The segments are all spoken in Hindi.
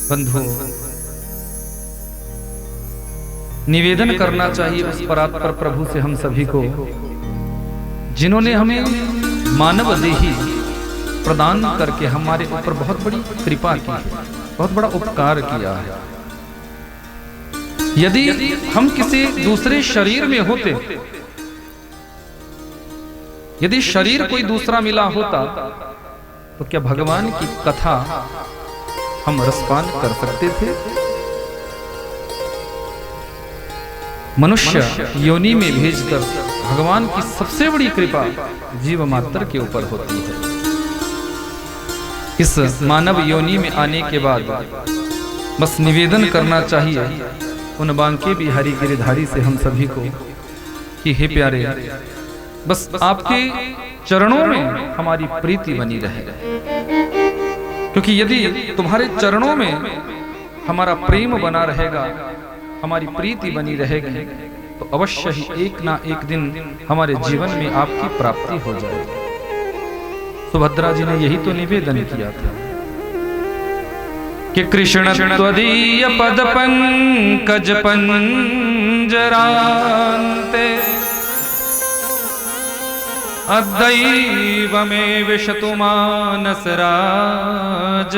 बंधुओं, निवेदन करना चाहिए उस परात्पर प्रभु से हम सभी को, जिन्होंने हमें मानव देही प्रदान करके हमारे ऊपर बहुत बड़ी कृपा की है, बहुत बड़ा उपकार किया है। यदि हम किसी दूसरे शरीर में होते, यदि शरीर कोई दूसरा मिला होता, तो क्या भगवान की कथा हम रसपान कर सकते थे? मनुष्य योनि में भेजकर भगवान की सबसे बड़ी कृपा जीव मात्र के ऊपर होती है। इस मानव योनि में आने के बाद बस निवेदन करना चाहिए उन बांके बिहारी गिरिधारी से हम सभी को कि हे प्यारे, बस आपके चरणों में हमारी प्रीति बनी रहे, क्योंकि यदि तुम्हारे चरणों में हमारा प्रेम बना रहेगा, हमारी प्रीति बनी रहेगी, तो अवश्य ही एक ना एक दिन हमारे जीवन में आपकी प्राप्ति हो जाएगी। सुभद्रा जी ने यही तो निवेदन किया था कि कृष्ण त्वदीय पद पंकज पंजरान्ते अद्दैव में विशतु मानस राजहंस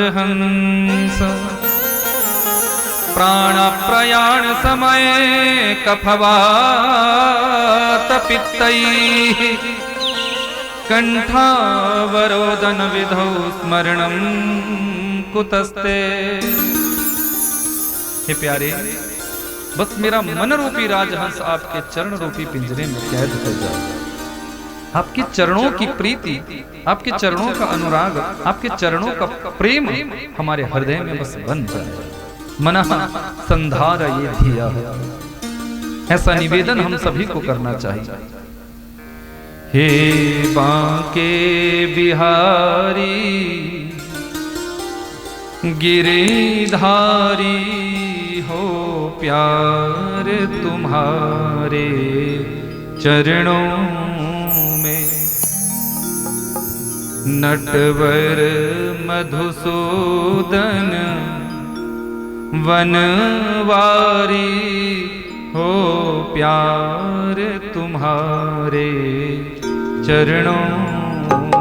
प्राण प्रयाण समय कफवात पित्तैः कंठावरोदन विधौ स्मरणं कुतस्ते। हे प्यारे, बस मेरा मन रूपी राजहंस आपके चरण रूपी पिंजरे में कैद हो जाए। आपके चरणों की प्रीति, आपके चरणों का अनुराग, आपके चरणों का प्रेम हमारे हृदय में बस बन जाए। मनः संधारये धिया, ऐसा निवेदन हम सभी को करना चाहिए। हे बांके बिहारी गिरिधारी, हो प्यार तुम्हारे चरणों में। नटवर मधुसूदन वनवारी, हो प्यार तुम्हारे चरणों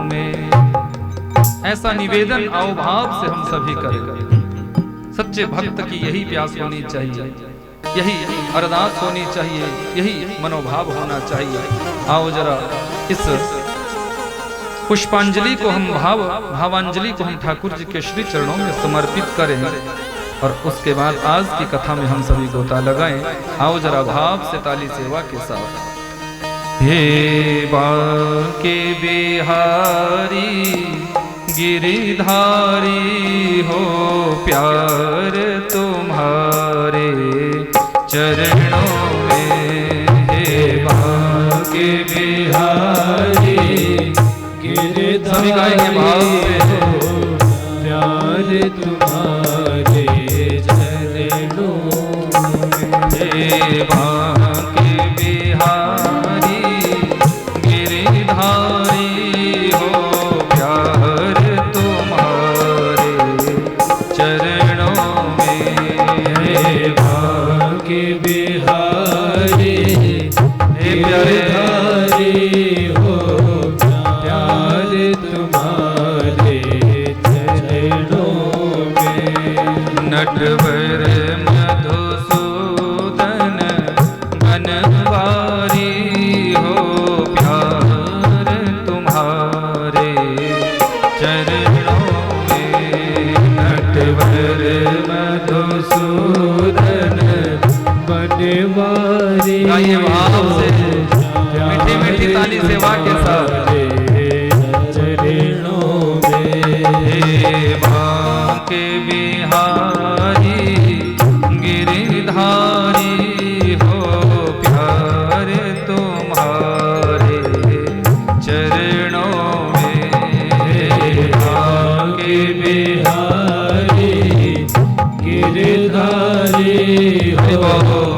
में। ऐसा निवेदन अवभाव से हम सभी करें। सच्चे भक्त की यही प्यास होनी चाहिए, यही अरदास होनी चाहिए, यही मनोभाव होना चाहिए। आओ जरा इस पुष्पांजलि को हम भावांजलि को हम ठाकुर जी के श्री चरणों में समर्पित करें, और उसके बाद आज की कथा में हम सभी गोता लगाएं। आओ जरा भाव से ताली सेवा के साथ। हे बांके बिहारी गिरिधारी, हो प्यार तुम्हारे चरणों में। हे बांके बिहारी गिरिधारी, सभी गाएंगे भाव से। प्यार तुम्हारे चरणों में। हे बांके बिहारी गिरिधारी, हो प्यार तुम्हारे चरणों में। हे बांके बिहारी गिरिधारी, हो प्यार तुम्हारे चरणों में। नटवर मधुसूदन बनवारी, हो प्यार तुम्हारे चरणों में। नटवर मधुसूदन बनवारी, गाइए भाव से, मीठी मीठी ताली सेवा के साथ। चरणों में। हे बांके बिहारी गिरिधारी, हो प्यार तुम्हारे चरणों में। हे बांके बिहारी गिरिधारी, हो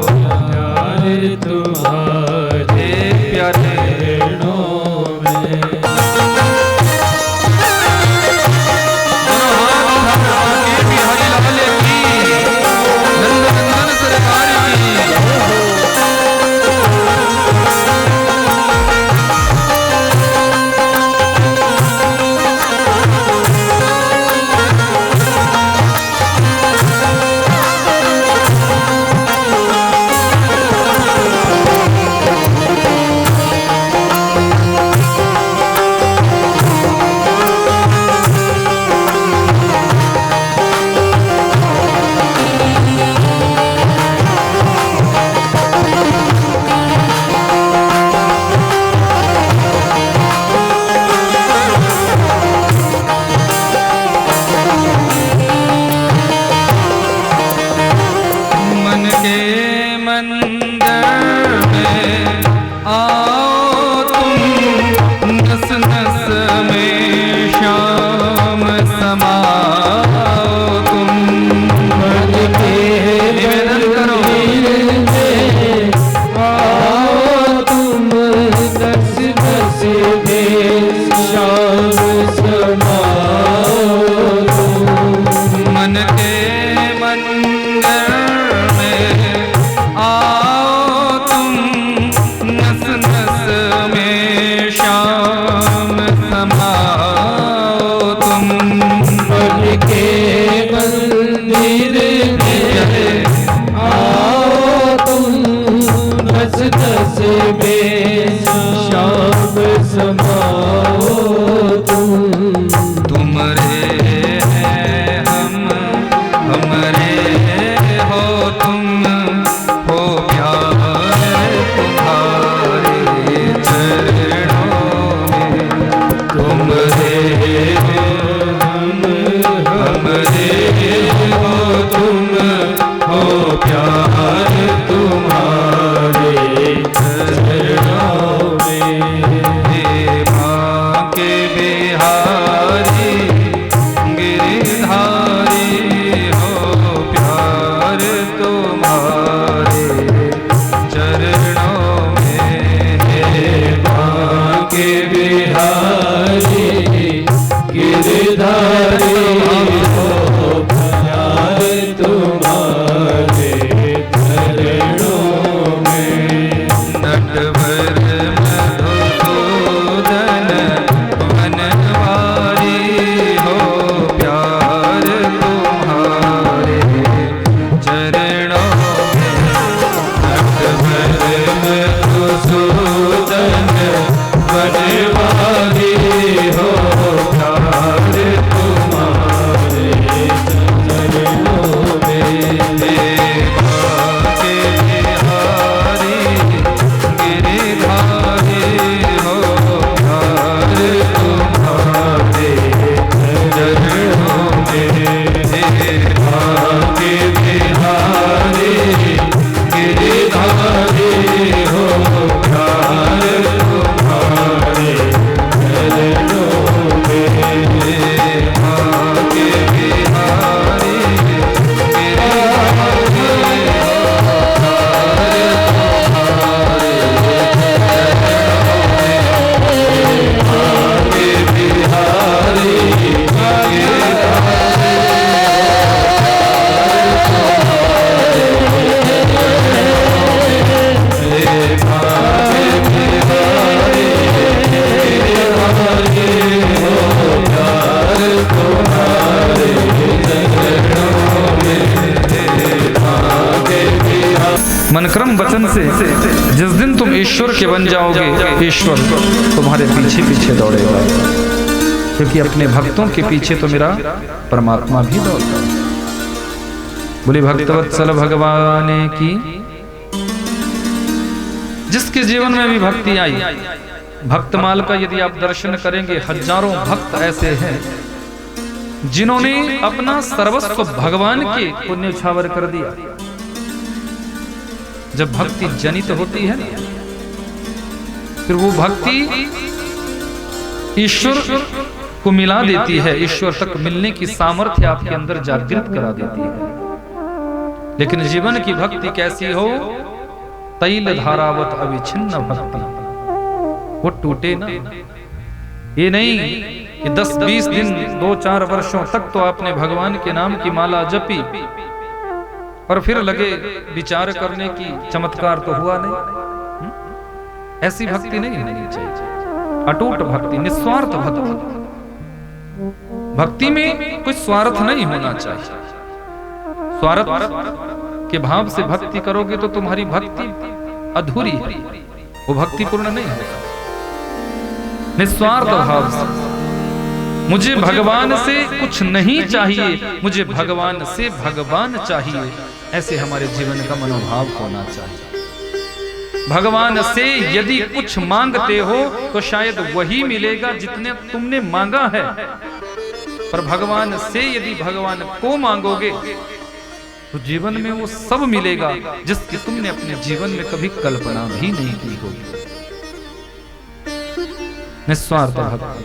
प्यार तुम्हारे प्यारे चरणों में। बिहारी लाल की के मंदिर में आओ तुम, नस नस में श्याम समाओ तुम। मन के मंदिर में आओ तुम, नस नस में श्याम समाओ तुम। तुमरे हैं हमरे हो तुम, हो प्यार तुम्हारे चरणों में। तुमरे हमरे हो तुम, हो प्यार तुम्हारे चरणों में। के बिहारी गिरधारी हो प्यार तुम्हारे चरणों में। के बिहारी गिरधारी हो प्यार तुम्हारे चरणों में। नटवर मधुसूदन वनवारी हो प्यार तुम्हारे चरणों में। नटवर मधुसूदन वनवारी हो प्यार तुम्हारे चरणों में। के बिहारी गिरधारी हो प्यार तुम्हारे चरणों में। के बिहारी गिरधारी हो प्यार तुम्हारे चरणों में। के बिहारी मनक्रम वचन से जिस दिन तुम ईश्वर के बन जाओगे, ईश्वर तुम्हारे पीछे पीछे दौड़ेगा, क्योंकि अपने भक्तों के पीछे तो मेरा परमात्मा भी दौड़ता है। बोले भक्तवत्सल भगवान की। जिसके जीवन में भी भक्ति आई, भक्तमाल का यदि आप दर्शन करेंगे, हजारों भक्त ऐसे हैं जिन्होंने अपना सर्वस्व भगवान के पुण्य उछावर कर दिया। जब भक्ति जनित होती है फिर वो भक्ति ईश्वर को मिला देती है, ईश्वर तक मिलने की सामर्थ्य आपके अंदर जागृत करा देती है। लेकिन जीवन की भक्ति कैसी हो? तैल धारावत अविच्छिन्न भक्ति, वो टूटे ना। ये नहीं कि 10-20 दिन 2-4 वर्षों तक तो आपने भगवान के नाम की माला जपी और फिर लगे विचार करने की चमत्कार तो हुआ नहीं। ऐसी भक्ति नहीं होनी चाहिए। अटूट भक्ति, निस्वार्थ भक्ति। भक्ति में कोई स्वार्थ नहीं होना चाहिए। स्वार्थ के भाव से भक्ति करोगे तो तुम्हारी भक्ति अधूरी है, वो भक्ति पूर्ण नहीं होगा। निस्वार्थ भाव से मुझे भगवान से कुछ नहीं चाहिए, मुझे भगवान से भगवान चाहिए, ऐसे हमारे जीवन का मनोभाव होना चाहिए। भगवान से यदि कुछ मांगते हो तो शायद वही मिलेगा जितने तुमने मांगा है, पर भगवान से यदि भगवान को मांगोगे तो जीवन में वो सब मिलेगा जिसकी तुमने अपने जीवन में कभी कल्पना भी नहीं की होगी। निस्वार्थ भक्ति।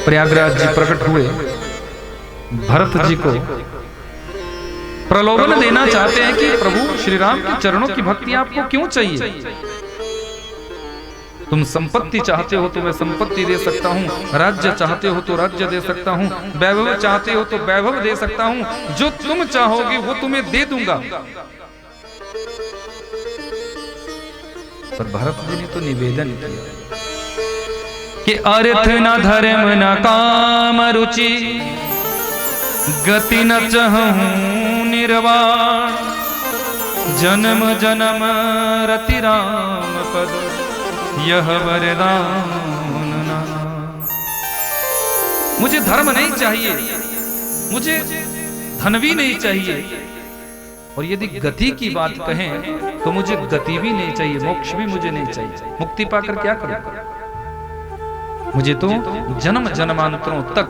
प्रयागराज जी प्रकट हुए, भरत जी को प्रलोभन देना चाहते हैं कि प्रभु श्री राम के चरणों की भक्ति आपको क्यों चाहिए। तुम संपत्ति चाहते हो तो मैं संपत्ति दे सकता हूँ, राज्य चाहते हो तो राज्य दे सकता हूँ, वैभव चाहते हो तो वैभव दे सकता हूँ, जो तुम चाहोगे वो तुम्हें दे दूंगा। पर भरत जी ने तो निवेदन किया कि अर्थ न धर्म न काम रुचि, गति न चहूं निर्वाण, जन्म जन्म रति राम पद, यह वरदान ना। मुझे धर्म नहीं चाहिए, मुझे धन भी नहीं चाहिए, और यदि गति की बात कहें तो मुझे गति भी नहीं चाहिए, मोक्ष भी मुझे नहीं चाहिए। मुक्ति पाकर क्या करूं? मुझे तो जन्म जन्मांतरों तक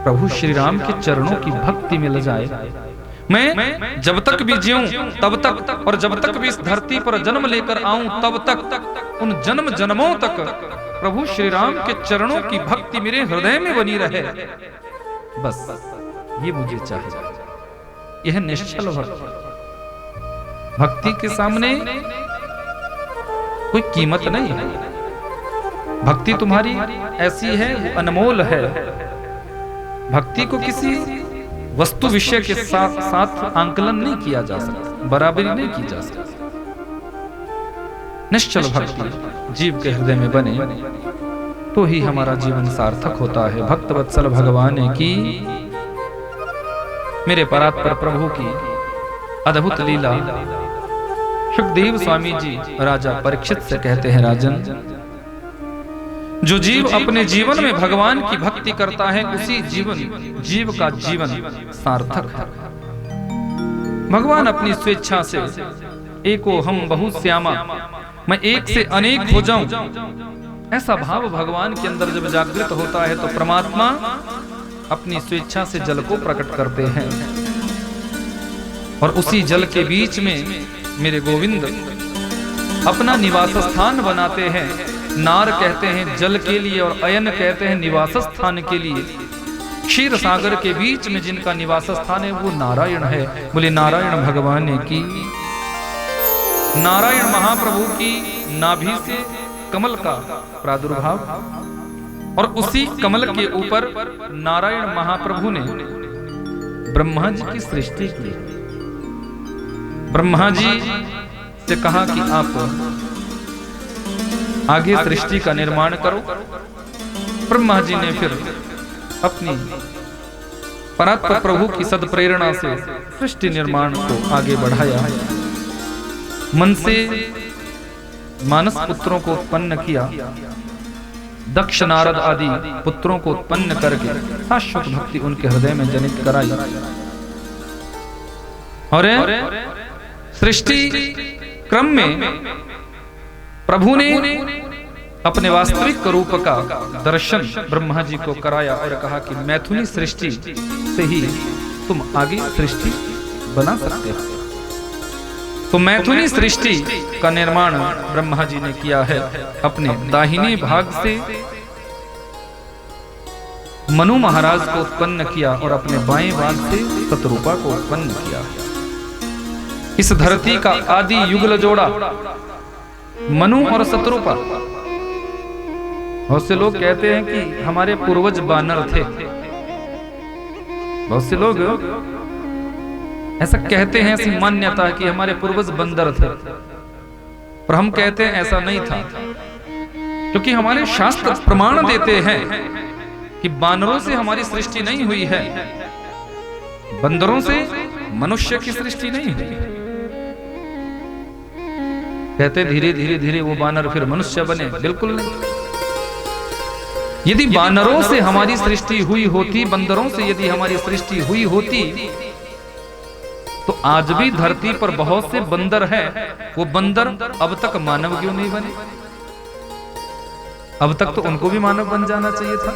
प्रभु श्री राम के चरणों की भक्ति मिल जाए। मैं जब तक भी जीऊं तब तक, और जब तक भी इस धरती पर जन्म लेकर आऊं तब तक, उन जन्म जन्मों तक प्रभु श्री राम के चरणों की भक्ति मेरे हृदय में बनी रहे, बस ये मुझे चाहिए। यह निश्चल भक्ति, भक्ति के सामने कोई कीमत नहीं है। भक्ति तुम्हारी ऐसी है, अनमोल है। भक्ति को किसी वस्तु विषय के साथ आंकलन नहीं किया जा सकता, बराबरी नहीं की जा सकती। निश्चल भक्ति जीव के हृदय में बने तो ही हमारा जीवन सार्थक होता है। भक्त वत्सल भगवान की, मेरे परात्पर प्रभु की अद्भुत लीला सुखदेव स्वामी जी राजा परीक्षित से कहते हैं, राजन, जो जीव अपने जीवन में भगवान की भक्ति करता है उसी जीव का जीवन सार्थक है। भगवान अपनी स्वेच्छा से एको हम बहुत श्यामा, मैं एक से अनेक हो जाऊं, ऐसा भाव भगवान के अंदर जब जागृत होता है तो परमात्मा अपनी स्वेच्छा से जल को प्रकट करते हैं, और उसी जल के बीच में मेरे गोविंद अपना निवास स्थान बनाते हैं। नार कहते हैं जल के लिए और अयन कहते हैं निवास स्थान के लिए। क्षीर सागर के बीच में जिनका निवास स्थान है वो नारायण है। बोले नारायण भगवान की। नारायण महाप्रभु की नाभि से कमल का प्रादुर्भाव, और उसी कमल के ऊपर नारायण महाप्रभु ने ब्रह्मा जी की सृष्टि की। ब्रह्मा जी से कहा कि आप आगे सृष्टि का निर्माण करो। ब्रह्मा जी ने फिर अपनी परात्पर प्रभु की सदप्रेरणा से सृष्टि निर्माण को आगे बढ़ाया। मन से मानस पुत्रों को उत्पन्न किया, दक्ष नारद आदि पुत्रों को उत्पन्न करके शाश्वत भक्ति उनके हृदय में जनित कराई। और सृष्टि क्रम में प्रभु ने अपने वास्तविक रूप का दर्शन ब्रह्मा जी को कराया और कहा कि मैथुनी सृष्टि से ही तुम आगे सृष्टि बना सकते हो। तो मैथुनी सृष्टि का निर्माण ब्रह्मा जी ने किया है। अपने दाहिने भाग से मनु महाराज को उत्पन्न किया और अपने बाएं भाग से शतरूपा को उत्पन्न किया। इस धरती का आदि युगल जोड़ा मनु और शतरूपा। बहुत से लोग कहते हैं कि हमारे पूर्वज बानर थे। बहुत से लोग ऐसा कहते हैं, ऐसी मान्यता है कि हमारे पूर्वज बंदर थे, पर हम कहते हैं ऐसा नहीं था, क्योंकि हमारे शास्त्र प्रमाण देते हैं कि बानरों से हमारी सृष्टि नहीं हुई है, बंदरों से मनुष्य की सृष्टि नहीं हुई। कहते धीरे धीरे धीरे वो बानर फिर मनुष्य बने, बिल्कुल नहीं। यदि बानरों से हमारी सृष्टि हुई होती, बंदरों से यदि हमारी सृष्टि हुई होती, तो आज भी धरती पर बहुत से बंदर हैं। वो बंदर अब तक मानव क्यों नहीं बने? अब तक तो उनको भी मानव बन जाना चाहिए था।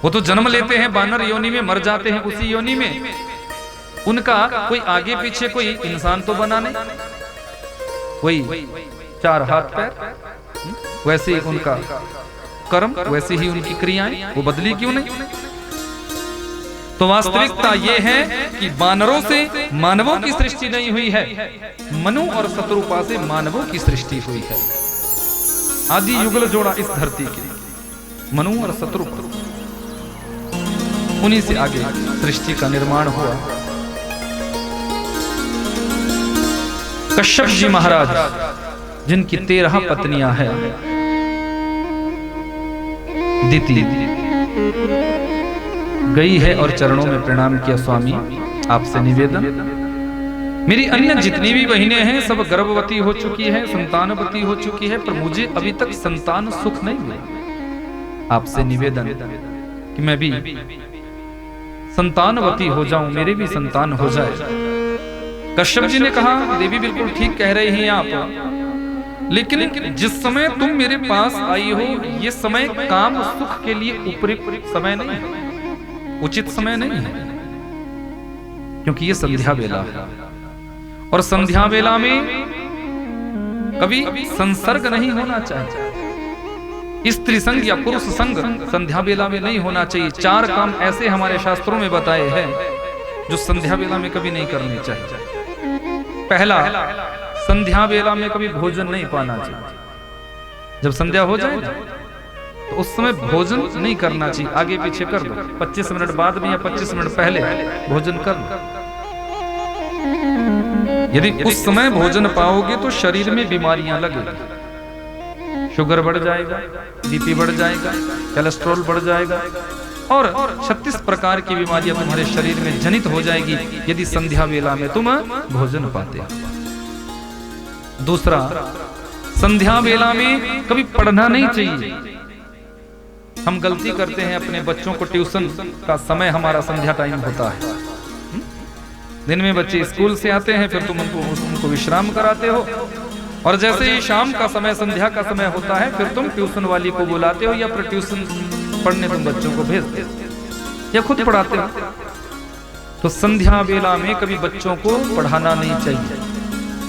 वो तो जन्म लेते हैं बानर योनि में, मर जाते हैं उसी योनि में। उनका कोई आगे पीछे कोई इंसान तो बना नहीं, वही चार हाथ पैर, वैसे ही उनका कर्म, वैसे ही उनकी क्रियाएं, वो बदली क्यों नहीं? तो वास्तविकता ये है कि बानरों से मानवों की सृष्टि नहीं हुई है, मनु और शतरूपा से मानवों की सृष्टि हुई है। आदि युगल जोड़ा इस धरती के, मनु और शत्रुघ्न, उन्हीं से आगे सृष्टि का निर्माण हुआ। कश्यप जी महाराज जिनकी 13 पत्नियां हैं, दीति गई है और चरणों में प्रणाम किया, स्वामी आपसे निवेदन, मेरी अन्य जितनी भी बहनें हैं सब गर्भवती हो चुकी है, संतानवती हो चुकी है, पर मुझे अभी तक संतान सुख नहीं मिला। आपसे निवेदन कि मैं भी संतानवती हो जाऊं, मेरे भी संतान हो जाए। कश्यप जी ने कहा, देवी बिल्कुल ठीक कह रही हैं आप, लेकिन जिस समय तुम मेरे पास आई हो ये समय काम सुख के लिए उपयुक्त समय नहीं है, उचित समय नहीं है, क्योंकि ये संध्या वेला है और संध्या वेला में कभी संसर्ग नहीं होना चाहिए। स्त्री संग या पुरुष संग संध्या वेला में नहीं होना चाहिए। 4 काम ऐसे हमारे शास्त्रों में बताए हैं जो संध्या वेला में कभी नहीं करने चाहिए। पहला, संध्या वेला में कभी भोजन नहीं पाना चाहिए। जब संध्या हो जाए तो उस समय भोजन नहीं करना चाहिए, आगे पीछे कर दो, 25 मिनट बाद में या 25 मिनट पहले भोजन कर दो। यदि उस समय भोजन पाओगे तो शरीर में बीमारियां लगेगी, शुगर बढ़ जाएगा, बीपी बढ़ जाएगा, कोलेस्ट्रॉल बढ़ जाएगा और 36 प्रकार की बीमारियां तुम्हारे शरीर में जनित हो जाएगी यदि संध्या वेला में तुम भोजन पाते हो। दूसरा, संध्या वेला में कभी पढ़ना नहीं चाहिए। हम गलती करते हैं, अपने बच्चों को ट्यूशन का समय हमारा संध्या टाइम होता है, दिन में बच्चे स्कूल से आते हैं, फिर तुम उनको विश्राम कराते हो और जैसे ही शाम का समय, संध्या का समय होता है, फिर तुम ट्यूशन वाली को बुलाते हो या फिर ट्यूशन पढ़ने तुम बच्चों को भेजते हो या खुद पढ़ाते हो। तो संध्या वेला में कभी बच्चों को पढ़ाना नहीं चाहिए।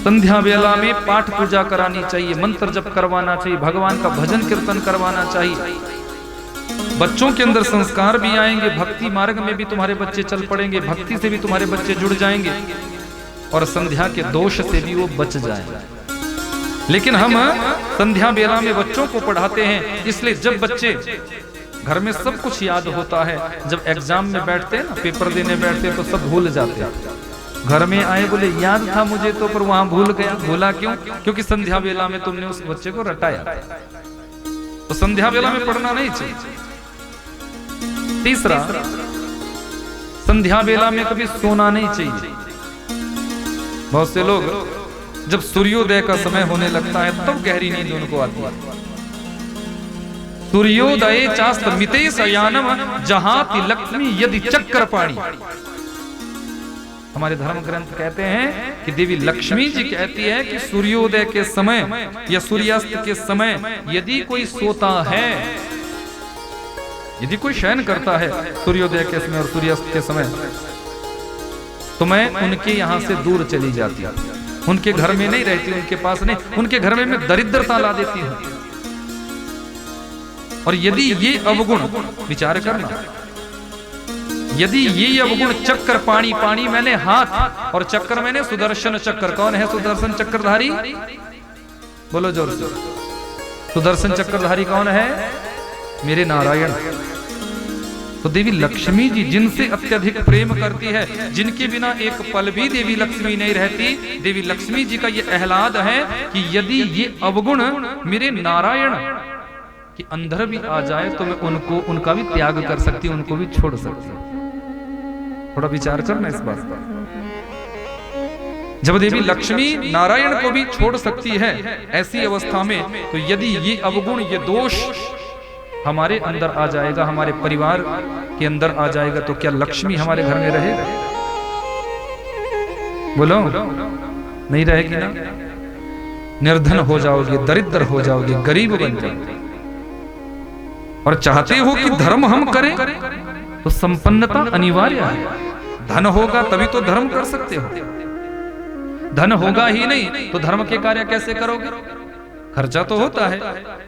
संध्या वेला में पाठ पूजा करानी चाहिए, मंत्र जप करवाना चाहिए, भगवान का भजन कीर्तन करवाना चाहिए। बच्चों के अंदर संस्कार भी आएंगे, भक्ति मार्ग में भी तुम्हारे बच्चे चल पड़ेंगे, भक्ति से भी तुम्हारे बच्चे जुड़ जाएंगे और संध्या के दोष से भी वो बच जाएंगे। लेकिन हम संध्या बेला में बच्चों को पढ़ाते हैं, इसलिए जब बच्चे घर में सब कुछ याद होता है, जब एग्जाम में बैठते हैं ना, पेपर देने बैठते हैं तो सब भूल जाते हैं। घर में आए बोले याद था मुझे तो, पर वहां भूल गया। भूला क्यों? क्योंकि संध्या बेला में तुमने उस बच्चे को रटाया। तो संध्या बेला में पढ़ना नहीं चाहिए। तीसरा, संध्या बेला में कभी सोना नहीं चाहिए। बहुत से लोग जब सूर्योदय का समय होने लगता है तब गहरी नींद उनको आती है। सूर्योदय चास्तमिते शयानम जहाति लक्ष्मी यदि चक्र पाणी। हमारे धर्म ग्रंथ कहते हैं कि देवी लक्ष्मी जी कहती है कि सूर्योदय के समय या सूर्यास्त के समय यदि कोई सोता है, यदि कोई शयन करता है सूर्योदय के समय और सूर्यास्त के समय, तो मैं उनके यहां से दूर चली जाती हूं, उनके घर में नहीं रहती, उनके पास नहीं, उनके घर में मैं दरिद्रता ला देती हूं। और यदि ये अवगुण, विचार करना, यदि ये अवगुण चक्र पाणी, पाणी मैंने हाथ और चक्र मैंने सुदर्शन चक्र। कौन है सुदर्शन चक्रधारी? बोलो जोर से। सुदर्शन चक्रधारी कौन है? मेरे नारायण। तो देवी लक्ष्मी जी जिनसे अत्यधिक प्रेम करती है, जिनके बिना एक पल भी देवी लक्ष्मी नहीं रहती, देवी लक्ष्मी जी का ये एहलाद है कि यदि ये अवगुण मेरे नारायण के अंदर भी आ जाए तो मैं उनका भी त्याग कर सकती हूँ, उनको भी छोड़ सकती हूँ। थोड़ा विचार करना इस बात पर। जब देवी लक्ष्मी नारायण को भी छोड़ सकती है, ऐसी अवस्था में तो यदि ये अवगुण, ये दोष हमारे अंदर आ जाएगा, हमारे परिवार के अंदर आ जाएगा, तो क्या लक्ष्मी हमारे घर में रहेगा? बोलो, नहीं रहेगी ना। निर्धन हो जाओगे, दरिद्र हो जाओगे, गरीब बन जाओगे। और चाहते हो कि धर्म हम करें तो संपन्नता अनिवार्य है। धन होगा तभी तो धर्म कर सकते हो। धन होगा ही नहीं तो धर्म के कार्य कैसे करोगे? खर्चा तो होता है,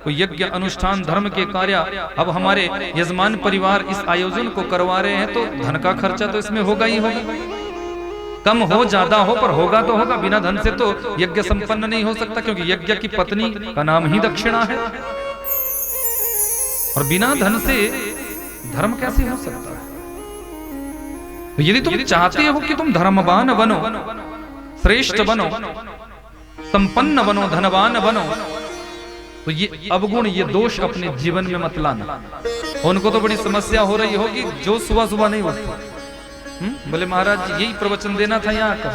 कोई यज्ञ अनुष्ठान धर्म के कार्य। अब हमारे यजमान परिवार इस आयोजन को करवा रहे हैं तो धन का खर्चा तो इसमें होगा ही होगा। कम हो ज्यादा हो पर होगा तो होगा। बिना धन से तो यज्ञ संपन्न नहीं हो सकता, क्योंकि यज्ञ की पत्नी का नाम ही दक्षिणा है। और बिना धन से धर्म कैसे हो सकता है? तो यदि तुम चाहते हो कि तुम धर्मवान बनो, श्रेष्ठ बनो, संपन्न बनो, धनवान बनो, तो ये अवगुण, ये दोष अपने जीवन में मत लाना। उनको तो बड़ी समस्या हो रही होगी जो सुबह सुबह नहीं उठते। बोले महाराज यही प्रवचन देना था यहाँ का।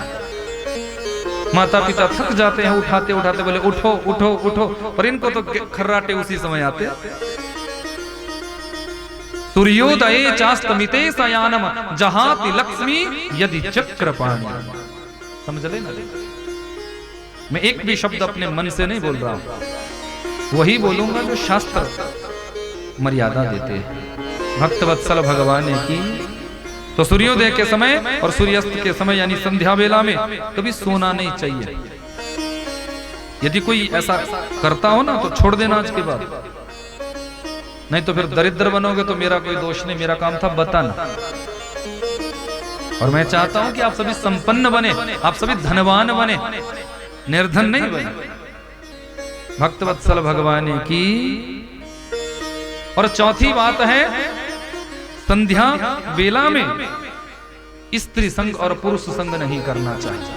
माता पिता थक जाते हैं उठाते उठाते, बोले उठो उठो उठो, पर इनको तो खर्राटे उसी समय आते। सूर्योदये चास्तमिते सयानम जहाति लक्ष्मी यदि चक्रपाणि। समझ ले ना? मैं एक भी शब्द अपने मन से नहीं बोल रहा हूं, वही बोलूंगा जो शास्त्र मर्यादा देते हैं। भक्तवत्सल भगवान की तो सूर्योदय के समय और सूर्यास्त के समय यानी संध्या वेला में कभी सोना नहीं चाहिए। यदि कोई ऐसा करता हो ना तो छोड़ देना आज के बाद, नहीं तो फिर दरिद्र बनोगे। तो मेरा कोई दोष नहीं, मेरा काम था बताना। और मैं चाहता हूं कि आप सभी संपन्न बने, आप सभी धनवान बने, निर्धन नहीं बने। भक्तवत्सल भगवान की। और चौथी बात है, संध्या वेला में स्त्री संग और पुरुष संग नहीं करना चाहिए।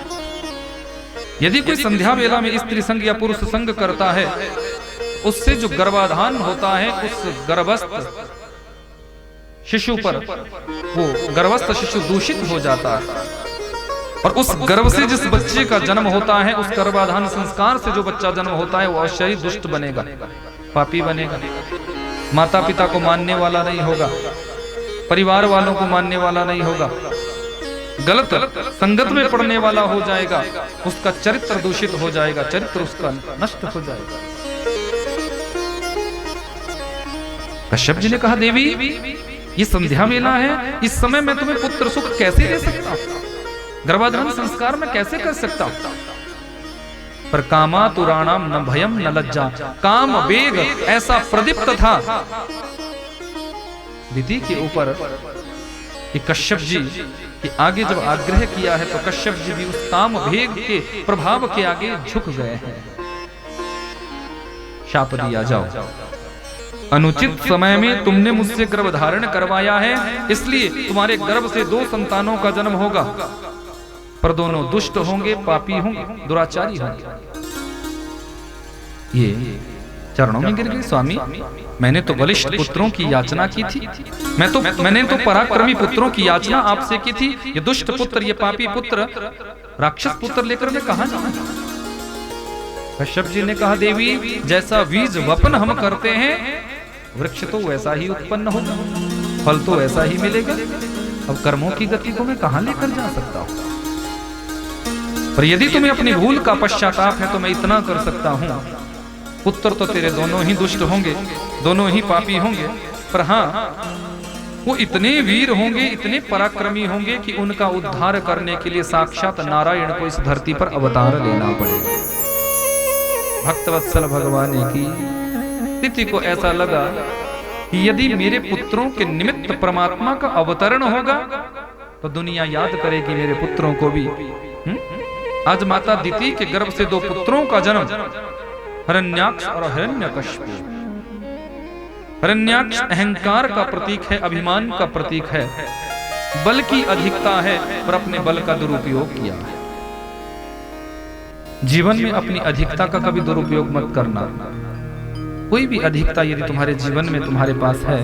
यदि कोई संध्या वेला में स्त्री संग या पुरुष संग करता है, उससे जो गर्भाधान होता है उस गर्भस्थ शिशु पर, वो गर्भस्थ शिशु दूषित हो जाता है। और उस गर्भ से जिस बच्चे का जन्म होता है, उस गर्भाधान संस्कार से जो बच्चा जन्म होता है, वो अवश्य ही दुष्ट बनेगा, पापी बनेगा, माता पिता को मानने वाला नहीं होगा, परिवार वालों को मानने वाला नहीं होगा, गलत संगत में पड़ने वाला हो जाएगा, उसका चरित्र दूषित हो जाएगा, चरित्र उसका नष्ट हो जाएगा। कश्यप जी ने कहा, देवी ये संध्या वेला है, इस समय मैं तुम्हें पुत्र सुख कैसे दे सकता हूं, गर्भाधान संस्कार में कैसे कर सकता हूं? पर कामातुराणाम न भयम न लज्जा, काम वेग ऐसा प्रदीप्त था दिति के ऊपर कि कश्यप जी कि आगे जब आग्रह किया है तो कश्यप जी भी उस काम वेग के प्रभाव के आगे झुक गए हैं। शाप दिया, जाओ, अनुचित समय में तुमने मुझसे गर्भ धारण करवाया है, इसलिए तुम्हारे गर्भ से 2 संतानों का जन्म होगा, पर दोनों दुष्ट होंगे, पापी होंगे, दुराचारी होंगे। ये चरणों में गिर गए, स्वामी मैंने तो बलिष्ठ पुत्रों की याचना की थी, मैंने तो पराक्रमी पुत्रों की याचना आपसे की थी। ये दुष्ट पुत्र, ये पापी पुत्र, राक्षस पुत्र लेकर मैं कहां जाऊं? कश्यप जी ने कहा, देवी जैसा बीज वपन हम करते हैं, वृक्ष तो वैसा ही उत्पन्न होगा, फल तो वैसा ही मिलेगा। अब कर्मों की गति को मैं कहां लेकर जा सकता हूं? पर यदि तुम्हें अपनी भूल का पश्चाताप है तो मैं इतना कर सकता हूं, पुत्र तो तेरे दोनों ही दुष्ट होंगे, दोनों ही पापी होंगे, पर हाँ वो इतने वीर होंगे, इतने पराक्रमी होंगे कि उनका उद्धार करने के लिए साक्षात नारायण को इस धरती पर अवतार लेना पड़ेगा। भक्तवत्सल भगवान की तिथि को ऐसा लगा कि यदि मेरे पुत्रों के निमित्त परमात्मा का अवतरण होगा तो दुनिया याद करेगी मेरे पुत्रों को भी। आज माता दिति के गर्भ से 2 पुत्रों का जन्म, हिरण्याक्ष और हिरण्यकश्यप। हिरण्याक्ष अहंकार का प्रतीक है, अभिमान का प्रतीक है, बल की अधिकता है, पर अपने बल का दुरुपयोग किया है। जीवन में अपनी अधिकता का कभी दुरुपयोग मत करना। कोई भी अधिकता यदि तुम्हारे जीवन में तुम्हारे पास है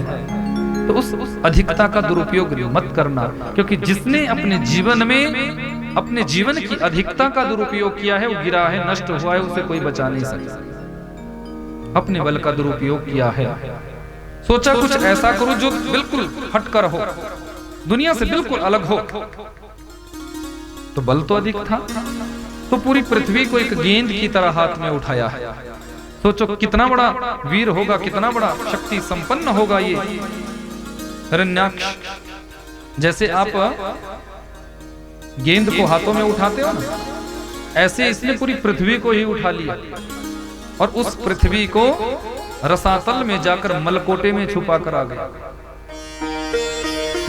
तो उस अधिकता का दुरुपयोग मत करना, क्योंकि जिसने अपने जीवन में अपने जीवन की अधिकता का दुरुपयोग किया है, वो गिरा है, नष्ट हुआ है, उसे कोई बचा नहीं सकता। अपने बल का दुरुपयोग किया है, सोचा कुछ ऐसा करो जो बिल्कुल हटकर हो, दुनिया से बिल्कुल अलग हो, तो बल तो अधिक था, तो पूरी पृथ्वी को एक गेंद की तरह हाथ में उठाया है। सोचो कितना बड़ा वीर होगा, कितना बड़ा शक्ति संपन्न होगा ये हिरण्याक्ष। जैसे आप गेंद को हाथों में उठाते हो ना, ऐसे इसने पूरी पृथ्वी को ही उठा लिया और उस पृथ्वी को रसातल में जाकर मलकोटे में छुपा कर आ गया।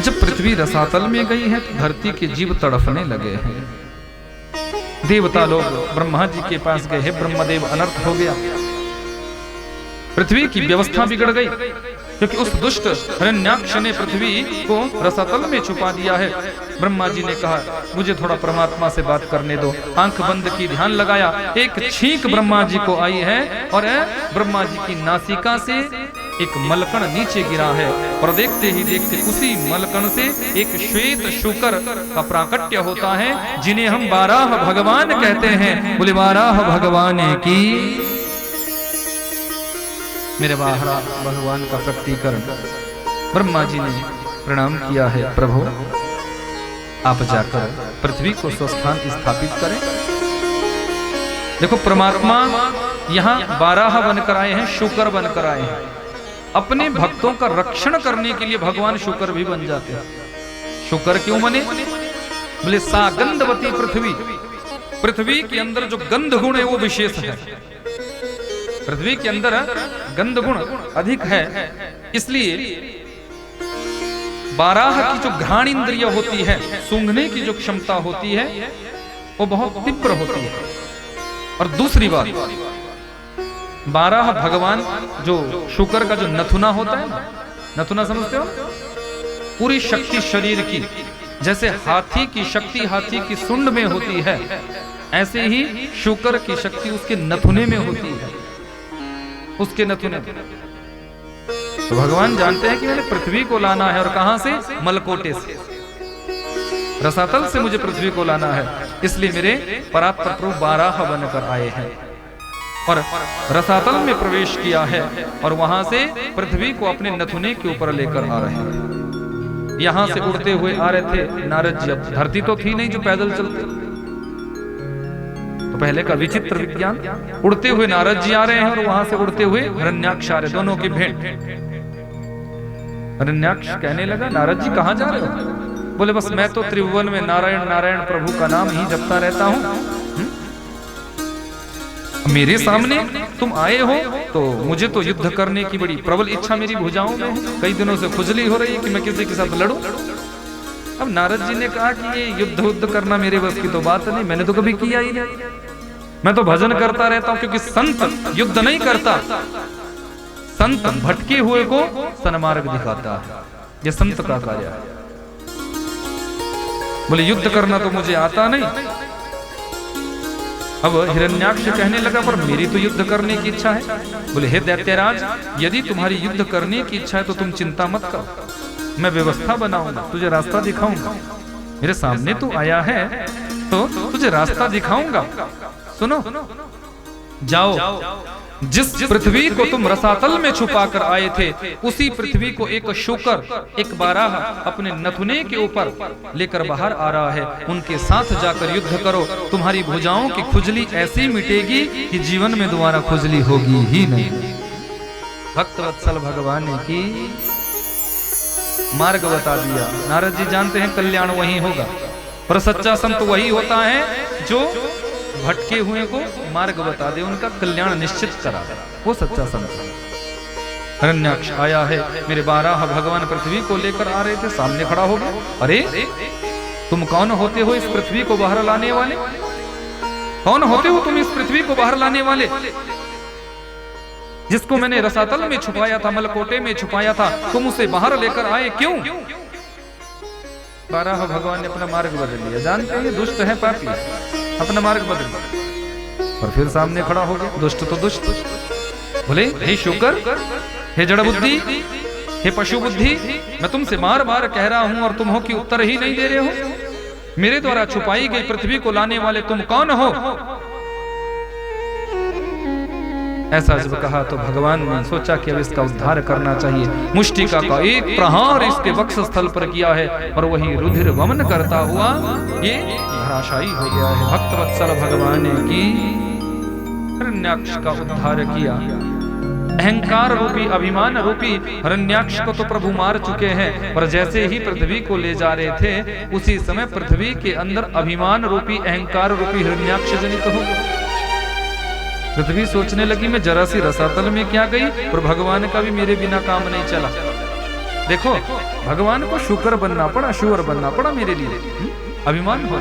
जब पृथ्वी रसातल में गई है तो धरती के जीव तड़फने लगे हैं। देवता लोग ब्रह्मा जी के पास गए, हे ब्रह्मदेव अनर्थ हो गया, पृथ्वी की व्यवस्था बिगड़ गई, क्योंकि उस दुष्ट हिरण्याक्ष ने पृथ्वी को रसातल में छुपा दिया है। ब्रह्मा जी ने कहा मुझे थोड़ा परमात्मा से बात करने दो। आंख बंद की, ध्यान लगाया, एक छींक ब्रह्मा जी को आई है और ब्रह्मा जी की नासिका से एक मलकण नीचे गिरा है और देखते ही देखते उसी मलकण से एक श्वेत शुकर का प्राकट्य होता है, जिन्हें हम 12 भगवान कहते हैं। बोले 12 भगवान की। मेरे 12 भगवान का प्रकटीकरण ब्रह्मा जी ने प्रणाम किया है। प्रभु आप जाकर पृथ्वी को स्वस्थान स्थापित करें। देखो परमात्मा यहाँ 12 बनकर आए हैं, शुकर बनकर आए हैं। अपने भक्तों का रक्षण करने के लिए भगवान शुकर भी बन जाते हैं। शुकर क्यों बने? बोले सा गंधवती पृथ्वी, पृथ्वी के अंदर जो गंध गुण है वो विशेष है। पृथ्वी के अंदर गंध गुण अधिक है, इसलिए 12 की जो घ्राण इंद्रिय होती है, सूंघने की जो क्षमता होती है वो बहुत तीव्र होती है। और दूसरी बात, 12 भगवान जो शुकर का जो नथुना होता है, नथुना समझते हो, पूरी शक्ति शरीर की, जैसे हाथी की शक्ति हाथी की सुंड में होती है, ऐसे ही शुकर की शक्ति उसके नथुने में होती है, उसके नथुने। तो भगवान जानते हैं कि मैंने पृथ्वी को लाना है, और कहां से? मलकोटे से, रसातल से मुझे पृथ्वी को लाना है। इसलिए मेरे परात्पर प्रभु 12 बनकर आए हैं और रसातल में प्रवेश किया है और वहां से पृथ्वी को अपने नथुने के ऊपर लेकर आ रहे हैं। यहां से उड़ते हुए आ रहे थे नारद जी। अब धरती तो थी नहीं जो पैदल चलते, तो पहले का विचित्र विज्ञान, उड़ते हुए नारद जी आ रहे हैं और वहां से उड़ते हुए हिरण्याक्ष आ रहे, दोनों की भेंट। हिरण्याक्ष कहने लगा नारद जी कहां जा रहे हो? बोले बस मैं तो त्रिभुवन में नारायण नारायण प्रभु का नाम ही जपता रहता हूं। मेरे सामने तुम आए हो तो मुझे तो युद्ध करने की बड़ी प्रबल इच्छा मेरी भुजाओं में है। कई दिनों से खुजली हो रही है कि मैं किसी के साथ लड़ूं। अब नारद जी ने कहा कि ये युद्ध करना मेरे बस की तो बात नहीं, मैंने तो कभी किया ही नहीं। मैं तो भजन करता रहता हूं, क्योंकि संत युद्ध नहीं करता, संत भटके हुए को सन्मार्ग दिखाता है, ये संत का कार्य है। बोले युद्ध करना तो मुझे आता नहीं। अब हिरण्याक्ष कहने लगा पर मेरी तो युद्ध करने की इच्छा है। बोले हे दैत्यराज, यदि तुम्हारी युद्ध करने की इच्छा है तो तुम चिंता मत करो, मैं व्यवस्था बनाऊंगा, तुझे रास्ता दिखाऊंगा। मेरे सामने तू आया है तो तुझे रास्ता दिखाऊंगा। सुनो, जाओ, जिस पृथ्वी को तुम रसातल में छुपा कर आए थे, उसी पृथ्वी को एक शुकर, एक 12 अपने नथुने के ऊपर लेकर बाहर आ रहा है। उनके साथ जाकर युद्ध करो, तुम्हारी भुजाओं की खुजली ऐसी मिटेगी कि जीवन में दोबारा खुजली होगी ही नहीं। भक्त वत्सल भगवान ने की मार्ग बता दिया। नारद जी जानते हैं कल्याण वही होगा, पर सच्चा संत वही होता है जो भटके हुए को मार्ग बता दे, उनका कल्याण निश्चित करा दे, वो सच्चा संत है। हिरण्याक्ष आया है, मेरे 12 भगवान पृथ्वी को लेकर आ रहे थे, सामने खड़ा हो गया। अरे तुम कौन होते हो इस पृथ्वी को बाहर लाने वाले? कौन होते हो तुम इस पृथ्वी को बाहर लाने वाले, जिसको मैंने रसातल में छुपाया था, मलकोटे में छुपाया था, तुम उसे बाहर लेकर आए क्यों? 12 भगवान ने अपना मार्ग बदल लिया। जानते हैं दुष्ट है, पापी, अपना मार्ग बदल और फिर सामने खड़ा हो गया। दुष्ट तो दुष्ट। बोले हे शुकर, हे जड़ बुद्धि, हे पशु बुद्धि, मैं तुमसे बार बार कह रहा हूं और तुम हो कि उत्तर ही नहीं दे रहे हो। मेरे द्वारा छुपाई गई पृथ्वी को लाने वाले तुम कौन हो? ऐसा जब कहा तो भगवान ने सोचा कि अब इसका उद्धार करना चाहिए। मुष्टिका का एक प्रहार इसके वक्ष स्थल पर किया है और वही रुधिर वमन करता हुआ ये धराशायी हो गया है। भक्त वत्सल भगवान ने की हिरण्याक्ष का उद्धार किया। अहंकार रूपी, अभिमान रूपी हिरण्याक्ष को तो प्रभु मार चुके हैं, और जैसे ही पृथ्वी को ले जा रहे थे उसी समय पृथ्वी के अंदर अभिमान रूपी, अहंकार रूपी हिरण्याक्ष जनित हो गया। पृथ्वी सोचने लगी मैं जरा सी रसातल में क्या गई, और भगवान का भी मेरे बिना काम नहीं चला। देखो भगवान को शुकर बनना पड़ा, शुअर बनना पड़ा मेरे लिए, अभिमान हो।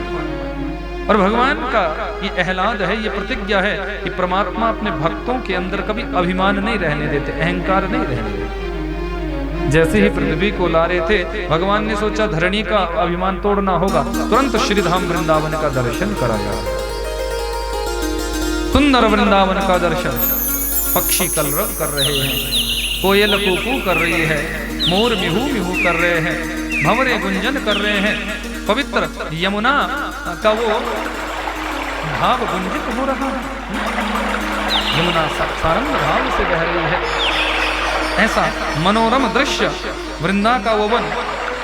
और भगवान का ये एहलाद है, ये प्रतिज्ञा है कि परमात्मा अपने भक्तों के अंदर कभी अभिमान नहीं रहने देते, अहंकार नहीं रहने देते। जैसे ही पृथ्वी को ला रहे थे, भगवान ने सोचा धरणी का अभिमान तोड़ना होगा, तुरंत श्रीधाम वृंदावन का दर्शन कराया। सुंदर वृंदावन का दर्शन, पक्षी कलरव कर रहे हैं, कोयल कूकू कर रही है, मोर मिहू मिहू कर रहे हैं, भंवरे गुंजन कर रहे हैं, पवित्र यमुना का वो भाव गुंजित हो रहा है, यमुना सारंग भाव से बह रही है। ऐसा मनोरम दृश्य वृंदा का वो वन,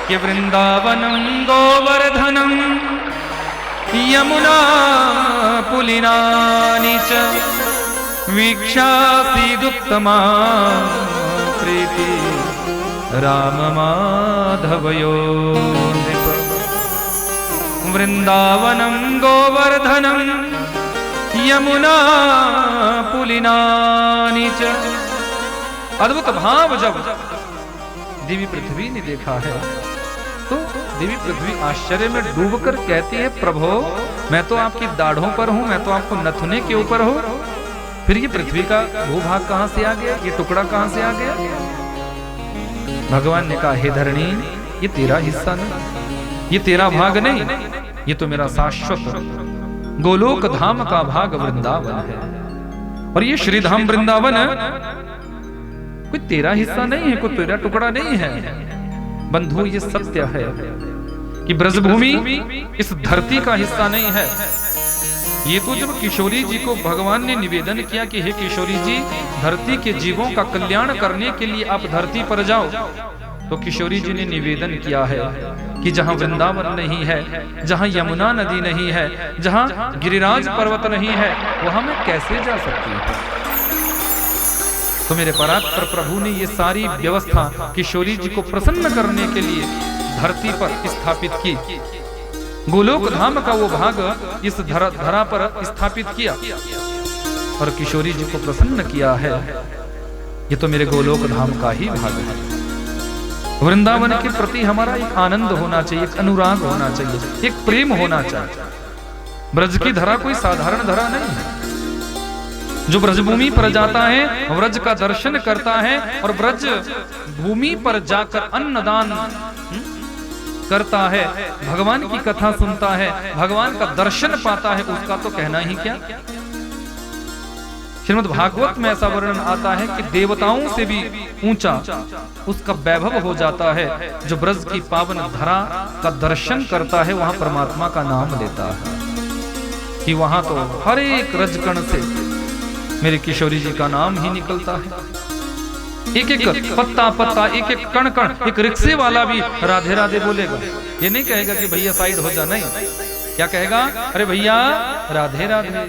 कि वृंदावनम गोवर्धनम यमुना पुलिनानि च वीक्षासीदुत्तमा प्रीति राम माधवयो। वृंदावनम गोवर्धनम यमुना पुलिनानि च। अद्भुत भाव जब देवी पृथ्वी ने देखा है तो देवी पृथ्वी आश्चर्य में डूबकर कहती है, प्रभो मैं तो आपकी दाढ़ों पर हूं, मैं तो आपको नथुने के ऊपर हूं, फिर ये पृथ्वी का भूभाग कहां से आ गया, ये टुकड़ा कहां से आ गया? भगवान ने कहा, हे धरणी, ये तेरा हिस्सा नहीं, ये तेरा भाग नहीं, ये तो मेरा शाश्वत गोलोक धाम का भाग वृंदावन है। और ये श्रीधाम वृंदावन कोई तेरा हिस्सा नहीं है, कोई तेरा टुकड़ा नहीं है। बंधु ये सत्य है कि ब्रजभूमि इस धरती का हिस्सा नहीं है। ये तो जब किशोरी जी को भगवान ने निवेदन किया कि हे किशोरी जी, धरती के जीवों का कल्याण करने के लिए आप धरती पर जाओ, तो किशोरी जी ने निवेदन किया है कि जहां वृंदावन नहीं है, जहां यमुना नदी नहीं है, जहां गिरिराज पर्वत नहीं है, वहां मैं कैसे जा सकती हूं? तो मेरे परात्पर प्रभु ने ये सारी व्यवस्था किशोरी जी को प्रसन्न करने के लिए धरती पर स्थापित की। गोलोक धाम का वो भाग इस धरा पर स्थापित किया और किशोरी जी को प्रसन्न किया है। ये तो मेरे गोलोक धाम का ही भाग है। वृंदावन के प्रति हमारा एक आनंद होना चाहिए, एक अनुराग होना चाहिए, एक प्रेम होना चाहिए। ब्रज की धरा कोई साधारण धरा नहीं है। जो ब्रजभूमि पर जाता है, व्रज का दर्शन करता है और ब्रज भूमि पर जाकर अन्नदान करता है, भगवान की कथा सुनता है, भगवान का दर्शन पाता है, उसका तो कहना ही क्या। श्रीमद् भागवत में ऐसा वर्णन आता है कि देवताओं से भी ऊंचा उसका वैभव हो जाता है जो ब्रज की पावन धरा का दर्शन करता है, वहां परमात्मा का नाम लेता है। कि वहां तो हर एक रजकण से मेरे किशोरी जी का नाम ही निकलता है। एक एक पत्ता पत्ता, एक एक कण कण, एक रिक्शे वाला भी राधे राधे बोलेगा। ये नहीं कहेगा कि भैया साइड हो जा, नहीं, क्या कहेगा, अरे भैया राधे राधे।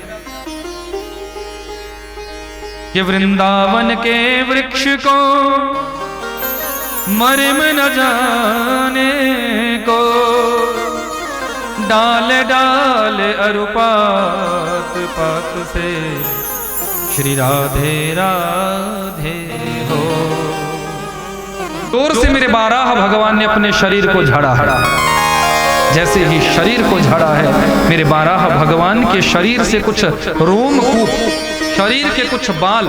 ये वृंदावन के वृक्ष को मर्म न जाने को, डाल डाल अरुपात पात से श्री राधे राधे हो। जोर से मेरे बारह भगवान ने अपने शरीर को झाड़ा है। जैसे ही शरीर को झाड़ा है, मेरे बारह भगवान के शरीर से कुछ रोमकूप, शरीर के कुछ बाल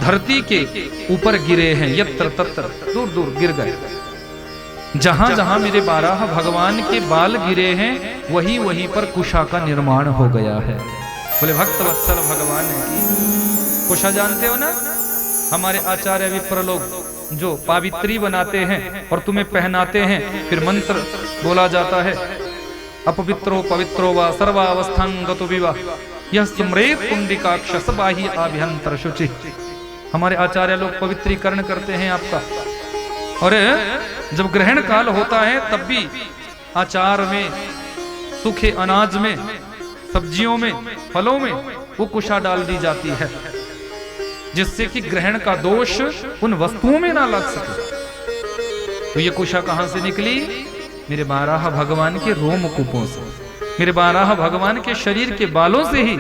धरती के ऊपर गिरे हैं, यत्र तत्र दूर दूर गिर गए। जहां जहां मेरे बारह भगवान के बाल गिरे हैं, वहीं वहीं पर कुशा का निर्माण हो गया है। बोले भक्त वत्सल भगवान की कुशा जानते हो ना, हमारे आचार्य विप्र लोग जो पावित्री बनाते हैं और तुम्हें पहनाते हैं, फिर मंत्र बोला जाता है, अपवित्रो पवित्रो वा सर्वावस्थांगतो विवा यह स्मरेत पुंडिकाक्ष सबाही आभ्यंतर शुचि। हमारे आचार्य लोग पवित्रीकरण करते हैं आपका। और जब ग्रहण काल होता है तब भी आचार में, सूखे अनाज में, सब्जियों में, फलों में वो कुशा डाल दी जाती है, जिससे कि ग्रहण का दोष उन वस्तुओं में ना लग सके। तो ये कुशा कहां से निकली? मेरे बारह भगवान के रोमकूपों से, मेरे बारह भगवान के शरीर के बालों से ही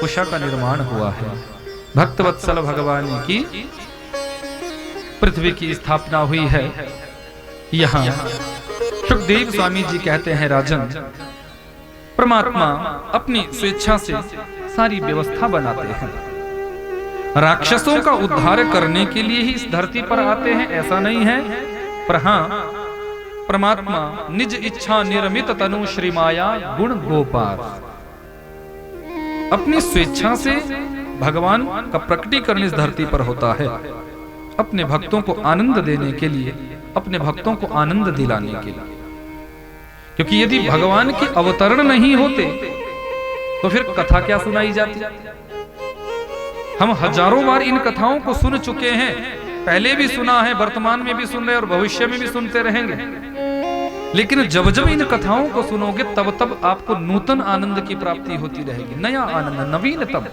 कुशा का निर्माण हुआ है। भक्तवत्सल भगवान की पृथ्वी की स्थापना हुई है। यहाँ सुखदेव स्वामी जी कहते हैं, राजन, परमात्मा अपनी स्वेच्छा से सारी व्यवस्था बनाते हैं। राक्षसों का उद्धार करने के लिए ही इस धरती पर आते हैं ऐसा नहीं है, पर हाँ, परमात्मा निज इच्छा निर्मित तनु श्री माया गुण गोपाल, अपनी स्वेच्छा से भगवान का प्रकटीकरण इस धरती पर होता है, अपने भक्तों को आनंद देने के लिए, अपने भक्तों को आनंद दिलाने के लिए। क्योंकि यदि भगवान के अवतरण नहीं होते तो फिर कथा क्या सुनाई जाती। हम हजारों बार इन कथाओं को सुन चुके हैं, पहले भी सुना है, वर्तमान में भी सुन रहे और भविष्य में भी सुनते रहेंगे। लेकिन जब जब इन कथाओं को सुनोगे तब तब आपको नूतन आनंद की प्राप्ति होती रहेगी, नया आनंद, नवीनतम।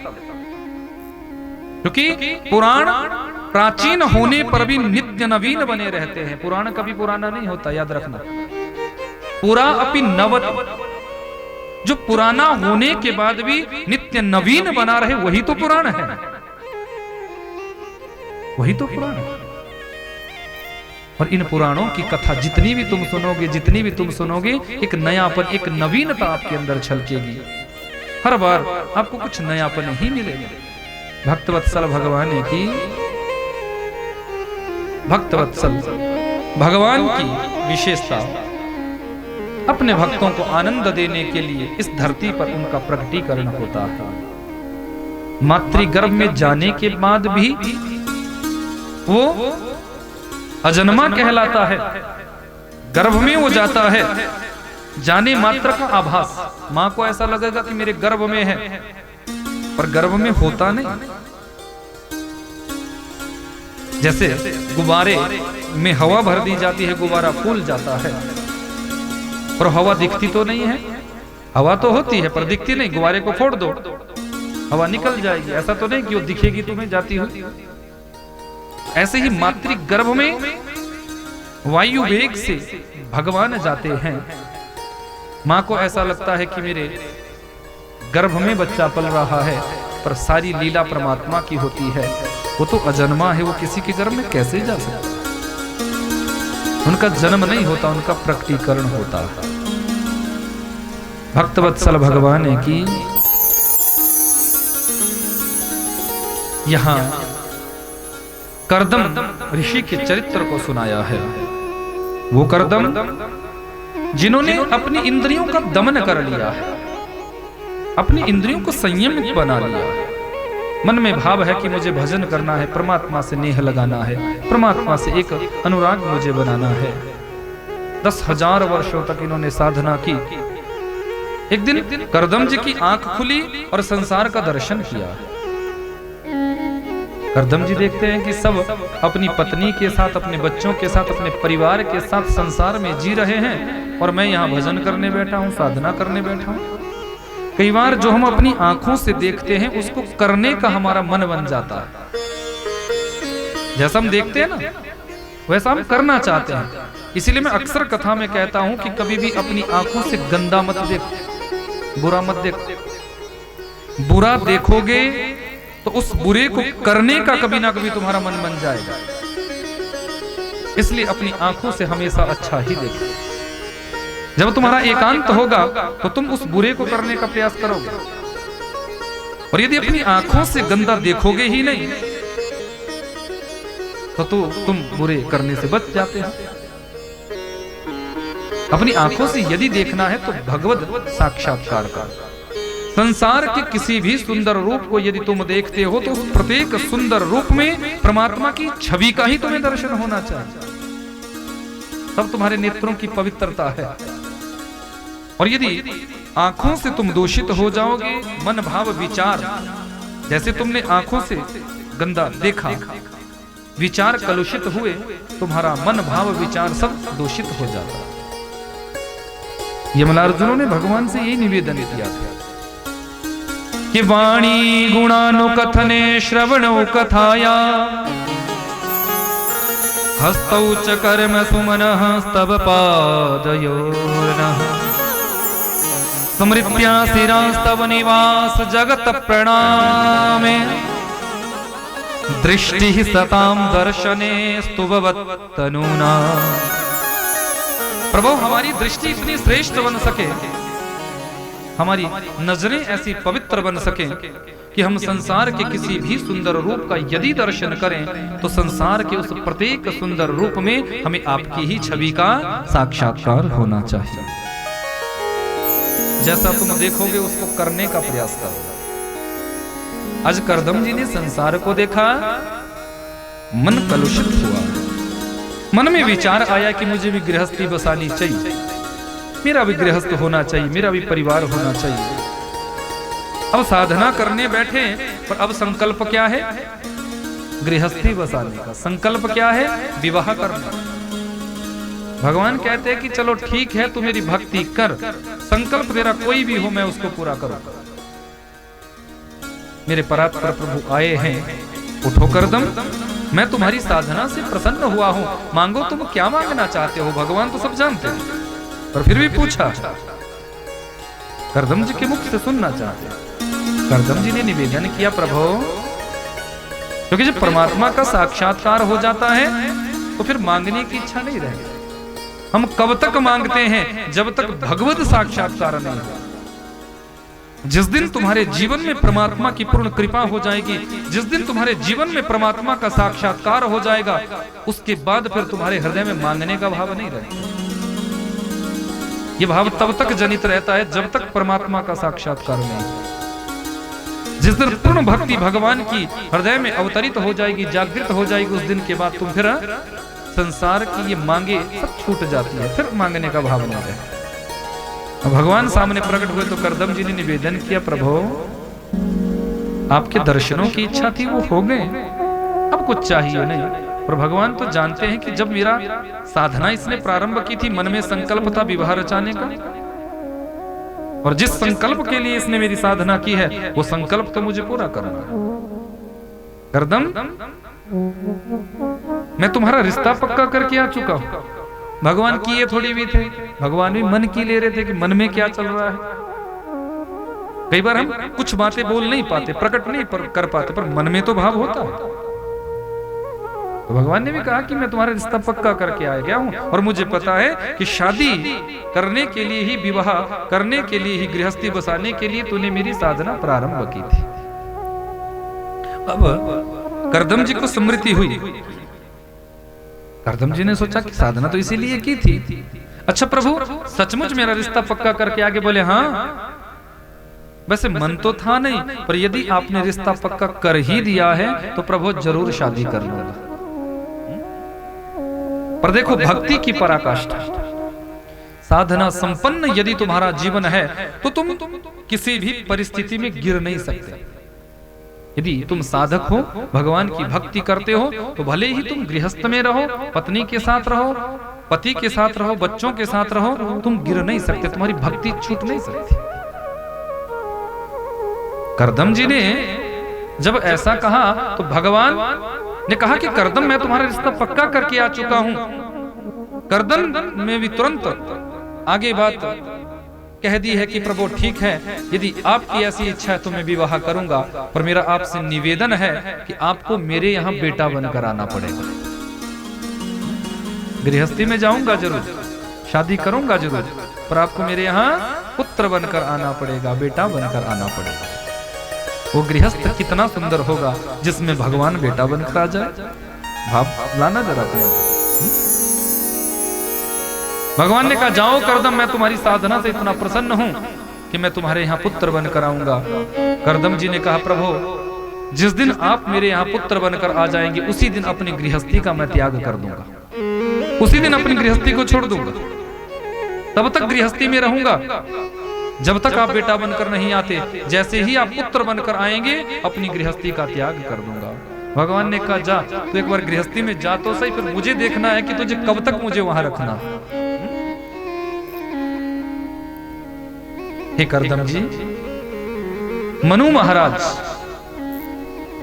क्योंकि पुराण प्राचीन होने पर भी नित्य नवीन बने रहते हैं। पुराण कभी पुराना नहीं होता, याद रखना। पुरा अपि नवत, जो पुराना होने के बाद भी नित्य नवीन बना रहे, वही तो पुराण है, वही तो पुराण है। और इन पुराणों की कथा जितनी भी तुम सुनोगे, जितनी भी तुम सुनोगे, एक नयापन, एक नवीनता आपके अंदर छलकेगी। हर बार आपको कुछ नयापन ही मिलेगा। भक्तवत्सल भगवान की, भक्तवत्सल भगवान की विशेषता, अपने भक्तों को आनंद देने के लिए इस धरती पर उनका प्रकटीकरण होता है। मातृगर्भ में जाने के बाद भी वो अजन्मा कहलाता है। गर्भ में वो जाता है, जाने मात्र का आभास, मां को ऐसा लगेगा कि मेरे गर्भ में है, पर गर्भ में होता नहीं। जैसे गुब्बारे में हवा भर दी जाती है, गुब्बारा फूल जाता है, और हवा दिखती तो नहीं है। हवा तो होती है पर दिखती नहीं। गुब्बारे को फोड़ दो, हवा निकल जाएगी, ऐसा तो नहीं कि वो दिखेगी तुम्हें जाती हुई। ऐसे ही मातृगर्भ में वायु वेग से भगवान जाते हैं। मां को ऐसा लगता है कि मेरे गर्भ में बच्चा पल रहा है, पर सारी लीला परमात्मा की होती है। वो तो अजन्मा है, वो किसी के गर्भ में कैसे जा सकता है। उनका जन्म नहीं होता, उनका प्रकटीकरण होता है। भक्तवत्सल भगवान की यहां कर्दम ऋषि के चरित्र को सुनाया है। वो कर्दम जिन्होंने अपनी इंद्रियों का दमन कर लिया है, अपनी इंद्रियों को संयमित बना लिया है। मन में भाव है कि मुझे भजन करना है, परमात्मा से नेह लगाना है, परमात्मा से एक अनुराग मुझे बनाना है। 10,000 वर्षों तक इन्होंने साधना की। एक दिन कर्दम जी की आंख खुली और संसार का दर्शन किया। कर्दम जी देखते हैं कि सब अपनी पत्नी के साथ, अपने बच्चों के साथ, अपने परिवार के साथ संसार में जी रहे हैं, और मैं यहाँ भजन करने बैठा हूँ, साधना करने बैठा हूँ। कई बार जो हम अपनी आंखों से देखते हैं उसको करने का हमारा मन बन जाता है। जैसा हम देखते हैं ना, वैसा हम करना चाहते हैं। इसीलिए मैं अक्सर कथा में कहता हूं कि कभी भी अपनी आंखों से गंदा मत देखो, बुरा मत देखो। बुरा देखोगे तो उस बुरे को करने का कभी ना कभी तुम्हारा मन बन जाएगा। इसलिए अपनी आंखों से हमेशा अच्छा ही देखो। जब तुम्हारा एकांत होगा तो तुम उस बुरे को करने का प्रयास करोगे, और यदि अपनी आंखों से गंदा देखोगे ही नहीं तो तुम बुरे करने से बच जाते हो। अपनी आंखों से यदि देखना है तो भगवत साक्षात्कार का, संसार के किसी भी सुंदर रूप को यदि तुम देखते हो तो उस प्रत्येक सुंदर रूप में परमात्मा की छवि का ही तुम्हें दर्शन होना चाहिए। तब तुम्हारे नेत्रों की पवित्रता है। और यदि आंखों से तुम दूषित हो जाओगे, मन भाव विचार, जैसे तुमने आंखों से गंदा देखा, विचार कलुषित हुए, तुम्हारा मन भाव विचार सब दूषित हो जाता है। यमलार्जुनों ने भगवान से यही निवेदन किया था कि वाणी गुणानुकथने श्रवणो कथाया हस्तौ च कर्म सुमनः स्तव पादयोर्नः स्मृत्या शिरास्तव निवास जगत प्रणामे दृष्टि सतां दर्शने स्तुववत्तनूना प्रभु हमारी दृष्टि इतनी श्रेष्ठ बन सके, हमारी नजरें ऐसी पवित्र बन सके कि हम संसार के किसी भी सुंदर रूप का यदि दर्शन करें तो संसार के उस प्रत्येक सुंदर रूप में हमें आपकी ही छवि का साक्षात्कार होना चाहिए। जैसा तुम देखोगे उसको करने का प्रयास करो। आज करदम जी ने संसार को देखा, मन कलुषित हुआ, मन में विचार आया कि मुझे भी गृहस्थी बसानी चाहिए, मेरा भी गृहस्थ होना चाहिए, मेरा भी परिवार होना चाहिए। अब साधना करने बैठे, पर अब संकल्प क्या है? गृहस्थी बसाने का। संकल्प क्या है? विवाह करना। भगवान कहते हैं कि चलो ठीक है, तू मेरी भक्ति कर, संकल्प तेरा कोई भी हो मैं उसको पूरा करूंगा। मेरे परात्पर प्रभु आए हैं, उठो करदम, मैं तुम्हारी साधना से प्रसन्न हुआ हूं, मांगो तुम क्या मांगना चाहते हो। भगवान तो सब जानते हैं, पर फिर भी पूछा, करदम जी के मुख से सुनना चाहते हैं। करदम जी ने निवेदन किया, प्रभु, क्योंकि जब परमात्मा का साक्षात्कार हो जाता है तो फिर मांगने की इच्छा नहीं रहेगी। हम कब तक मांगते हैं? जब तक भगवत साक्षात्कार नहीं हो। जिस दिन तुम्हारे जीवन में परमात्मा की पूर्ण कृपा हो जाएगी, जिस दिन तुम्हारे जीवन में परमात्मा का साक्षात्कार हो जाएगा, उसके बाद फिर तुम्हारे हृदय में मांगने का भाव नहीं रहेगा। यह भाव तब तक जनित रहता है जब तक परमात्मा का साक्षात्कार नहीं हो। जिस दिन पूर्ण भक्ति भगवान की हृदय में अवतरित हो जाएगी, जागृत हो जाएगी, उस दिन के बाद तुम फिर संसार की ये मांगे सब छूट जाती है, फिर मांगने का भाव नहीं रहता। भगवान सामने प्रकट हुए तो करदम जी ने निवेदन किया, प्रभु आपके दर्शनों की इच्छा थी, वो हो गए, अब कुछ चाहिए नहीं। पर भगवान तो जानते हैं कि जब मेरा साधना इसने प्रारंभ की थी, मन में संकल्प था विवाह रचाने का, और जिस संकल्प के लिए इसने मेरी साधना की है वो संकल्प तो मुझे पूरा करना है। करदम, मैं तुम्हारा रिश्ता पक्का करके आ चुका हूं। भगवान की ये थोड़ी भी थे, भगवान भी मन की ले रहे थे कि मन में क्या चल रहा है। कई बार हम कुछ बातें बोल नहीं पाते, प्रकट नहीं कर पाते, पर मन में तो भाव होता है। तो भगवान ने भी कहा कि मैं तुम्हारा रिश्ता पक्का करके आ गया हूं, और मुझे पता है कि शादी करने के लिए ही, विवाह करने के लिए ही, गृहस्थी बसाने के लिए तूने मेरी साधना प्रारंभ की थी। अब करदम जी को स्मृति हुई। करदम जी ने सोचा कि साधना तो इसीलिए की थी। अच्छा प्रभु, सचमुच मेरा रिश्ता पक्का करके आगे? बोले हाँ, वैसे मन तो था नहीं, पर यदि आपने रिश्ता पक्का कर ही दिया है तो प्रभु जरूर शादी कर लूंगा। पर देखो भक्ति की पराकाष्ठा, साधना संपन्न यदि तुम्हारा जीवन है तो तुम किसी भी परिस्थिति में गिर नहीं सकते। यदि तुम साधक हो, भगवान की भक्ति करते हो, तो भले ही तुम गृहस्थ में रहो, पत्नी के साथ रहो, पति के साथ रहो, बच्चों के साथ रहो, तुम गिर नहीं सकते, तुम्हारी भक्ति छूट नहीं सकती। करदम जी ने जब ऐसा कहा तो भगवान ने कहा कि करदम, मैं तुम्हारा रिश्ता पक्का करके आ चुका हूं। करदम में भी तुरंत आगे बात कह दी है कि प्रभु ठीक है, यदि आपकी ऐसी इच्छा है तो मैं विवाह करूंगा, पर मेरा आपसे निवेदन है कि आपको मेरे यहाँ बेटा बनकर आना पड़ेगा। गृहस्थी में जाऊंगा जरूर, शादी करूंगा जरूर, पर आपको मेरे यहाँ पुत्र बनकर आना पड़ेगा, बेटा बनकर आना पड़ेगा। वो गृहस्थ कितना सुंदर होगा जिसमें भगवान बेटा बनकर आ जाए। भाव लाना जरा अपने। भगवान ने कहा, जाओ करदम, मैं तुम्हारी साधना से इतना प्रसन्न हूं कि मैं तुम्हारे यहाँ पुत्र बनकर आऊंगा। करदम जी ने कहा, प्रभु जिस दिन आप मेरे यहाँ पुत्र बनकर आ जाएंगे उसी दिन अपनी गृहस्थी का मैं त्याग कर दूंगा, उसी दिन अपनी गृहस्थी को छोड़ दूंगा। तब तक गृहस्थी में रहूंगा जब तक आप बेटा बनकर नहीं आते। जैसे ही आप पुत्र बनकर आएंगे अपनी गृहस्थी का त्याग कर दूंगा। भगवान ने कहा, जा तो एक बार गृहस्थी में जा तो सही, फिर मुझे देखना है कि तुझे कब तक मुझे वहां रखना। हे करदम जी, मनु महाराज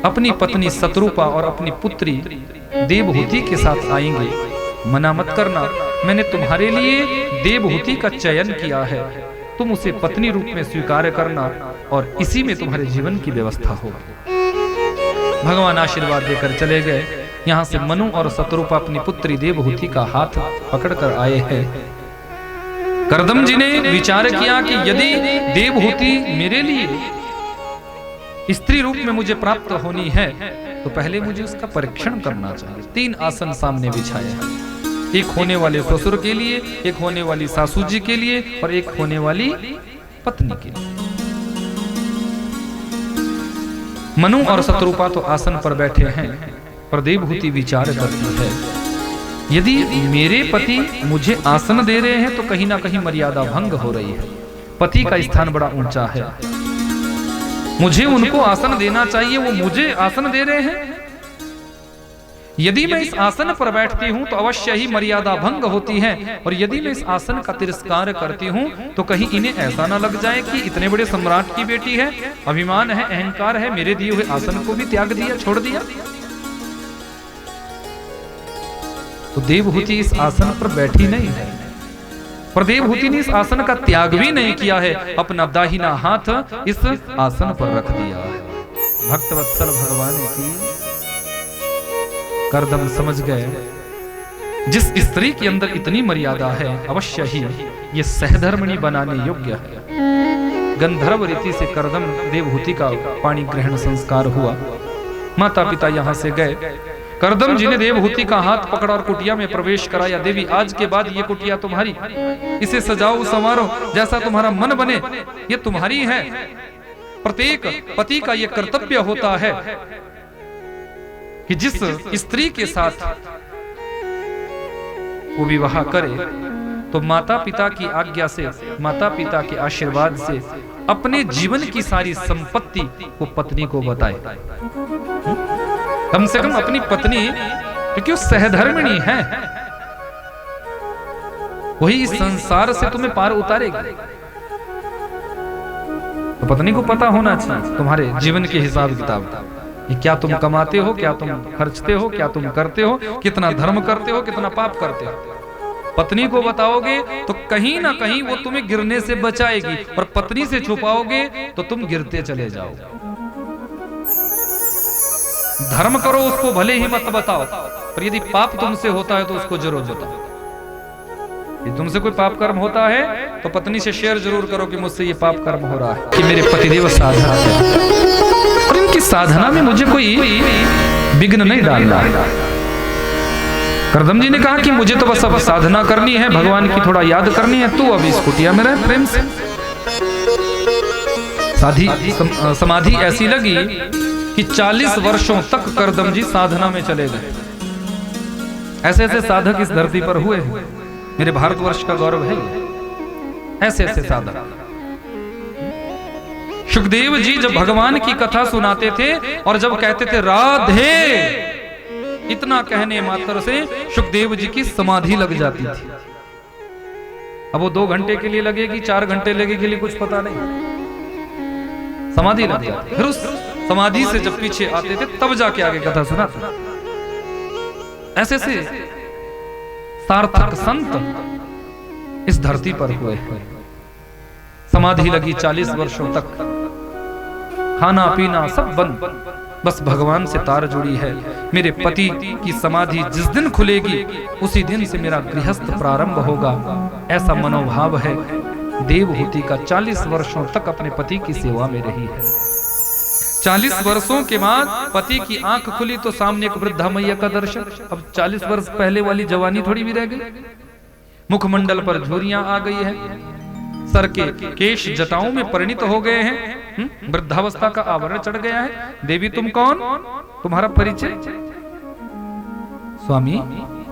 अपनी पत्नी शत्रुपा और अपनी पुत्री देवहूति के साथ आएंगे, मना मत करना। मैंने तुम्हारे लिए देवहूति का चयन किया है, तुम उसे पत्नी रूप में स्वीकार करना और इसी में तुम्हारे जीवन की व्यवस्था होगी। भगवान आशीर्वाद देकर चले गए। यहाँ से मनु और शत्रुपा अपनी पुत्री देवहूति का हाथ पकड़कर आए हैं। करदम जी ने विचार किया कि यदि देवहूति मेरे लिए स्त्री रूप में मुझे प्राप्त होनी है तो पहले मुझे उसका परीक्षण करना चाहिए। 3 आसन सामने बिछाए हैं, एक होने वाले ससुर के लिए, एक होने वाली सासू जी के लिए और एक होने वाली पत्नी के लिए। मनु और शत्रुपा तो आसन पर बैठे हैं, पर देवहूति विचार करती है यदि मेरे पति मुझे आसन दे रहे हैं तो कहीं ना कहीं मर्यादा भंग हो रही है। पति का स्थान बड़ा ऊंचा है, मुझे उनको आसन देना चाहिए, वो मुझे आसन दे रहे हैं। यदि मैं इस आसन पर बैठती हूं तो अवश्य ही मर्यादा भंग होती है, और यदि मैं इस आसन का तिरस्कार करती हूं तो कहीं इन्हें ऐसा ना लग जाए कि इतने बड़े सम्राट की बेटी है, अभिमान है, अहंकार है, मेरे दिए हुए आसन को भी त्याग दिया, छोड़ दिया। तो देवहूति इस आसन पर बैठी नहीं है, पर देवहूति ने इस आसन का त्याग भी नहीं किया है, अपना दाहिना हाथ इस आसन पर रख दिया है। भक्तवत्सल भगवान की करदम समझ गए जिस स्त्री के अंदर इतनी मर्यादा है अवश्य ही ये सहधर्मिणी बनाने योग्य है। गंधर्व रीति से करदम देवहूति का पाणी ग्रहण संस्कार हुआ। माता पिता यहां से गए, करदम जी ने देवहूति का हाथ पकड़ा और कुटिया में प्रवेश कराया। देवी, आज के बाद ये कुटिया तुम्हारी, इसे सजाओ संवारो जैसा तुम्हारा मन बने, ये तुम्हारी है। प्रत्येक पति का ये कर्तव्य होता है कि जिस स्त्री के साथ वो विवाह करे तो माता पिता की आज्ञा से, माता पिता के आशीर्वाद से अपने जीवन की सारी संपत्ति वो पत्नी को बताए। कम से कम अपनी पत्नी, क्योंकि वो सहधर्मिणी है, वही इस संसार से तुम्हें पार उतारेगी। तो पत्नी को पता होना चाहिए तुम्हारे जीवन के हिसाब किताब, ये क्या तुम कमाते हो, क्या तुम खर्चते हो, क्या तुम करते हो, कितना धर्म करते हो, कितना पाप करते हो। पत्नी को बताओगे तो कहीं ना कहीं वो तुम्हें गिरने से बचाएगी, और पत्नी से छुपाओगे तो तुम गिरते चले जाओगे। धर्म करो उसको भले ही मत बताओ, पर यदि पाप तुमसे होता है तो उसको जरूर बताओ। यदि तुमसे कोई पाप कर्म होता है तो पत्नी से शेयर जरूर करो कि मुझसे ये पाप कर्म हो रहा है, कि मेरे पतिदेव साधना है और इनकी साधना में मुझे कोई विघ्न नहीं डालना। करदम जी ने कहा कि मुझे तो बस अब साधना करनी है, भगवान की थोड़ा याद करनी है, तू अभी इस कुटिया में रह प्रेम से। समाधि ऐसी लगी कि 40 वर्षों तक करदम जी साधना में चले गए। ऐसे ऐसे साधक इस धरती पर हुए हैं, मेरे भारतवर्ष का गौरव है। ऐसे ऐसे साधक। सुखदेव जी जब भगवान की कथा सुनाते थे और जब कहते थे राधे, इतना कहने मात्र से सुखदेव जी की समाधि लग जाती थी। अब वो 2 घंटे के लिए लगेगी, 4 घंटे लगेगी, लिए कुछ पता नहीं, समाधि लग जाती। फिर उस समाधि से जब पीछे आते थे तब जाके आगे कथा सुनाते। ऐसे से सार्थक संत इस धरती पर हुए। समाधि लगी 40 वर्षों तक, खाना पीना सब बंद, बस भगवान से तार जुड़ी है। मेरे पति की समाधि जिस दिन खुलेगी उसी दिन से मेरा गृहस्थ प्रारंभ होगा, ऐसा मनोभाव है। देवहूति का 40 वर्षों तक अपने पति की सेवा में रही है। 40 वर्षों के बाद पति की आंख खुली तो सामने एक वृद्धा मैया का दर्शन। अब 40 वर्ष पहले वाली जवानी थोड़ी भी रह गई। मुखमंडल पर झुर्रियां आ गई है, सर के केश जटाओं में परिणित हो गए हैं, वृद्धावस्था का आवरण चढ़ गया है। देवी तुम कौन, तुम्हारा परिचय? स्वामी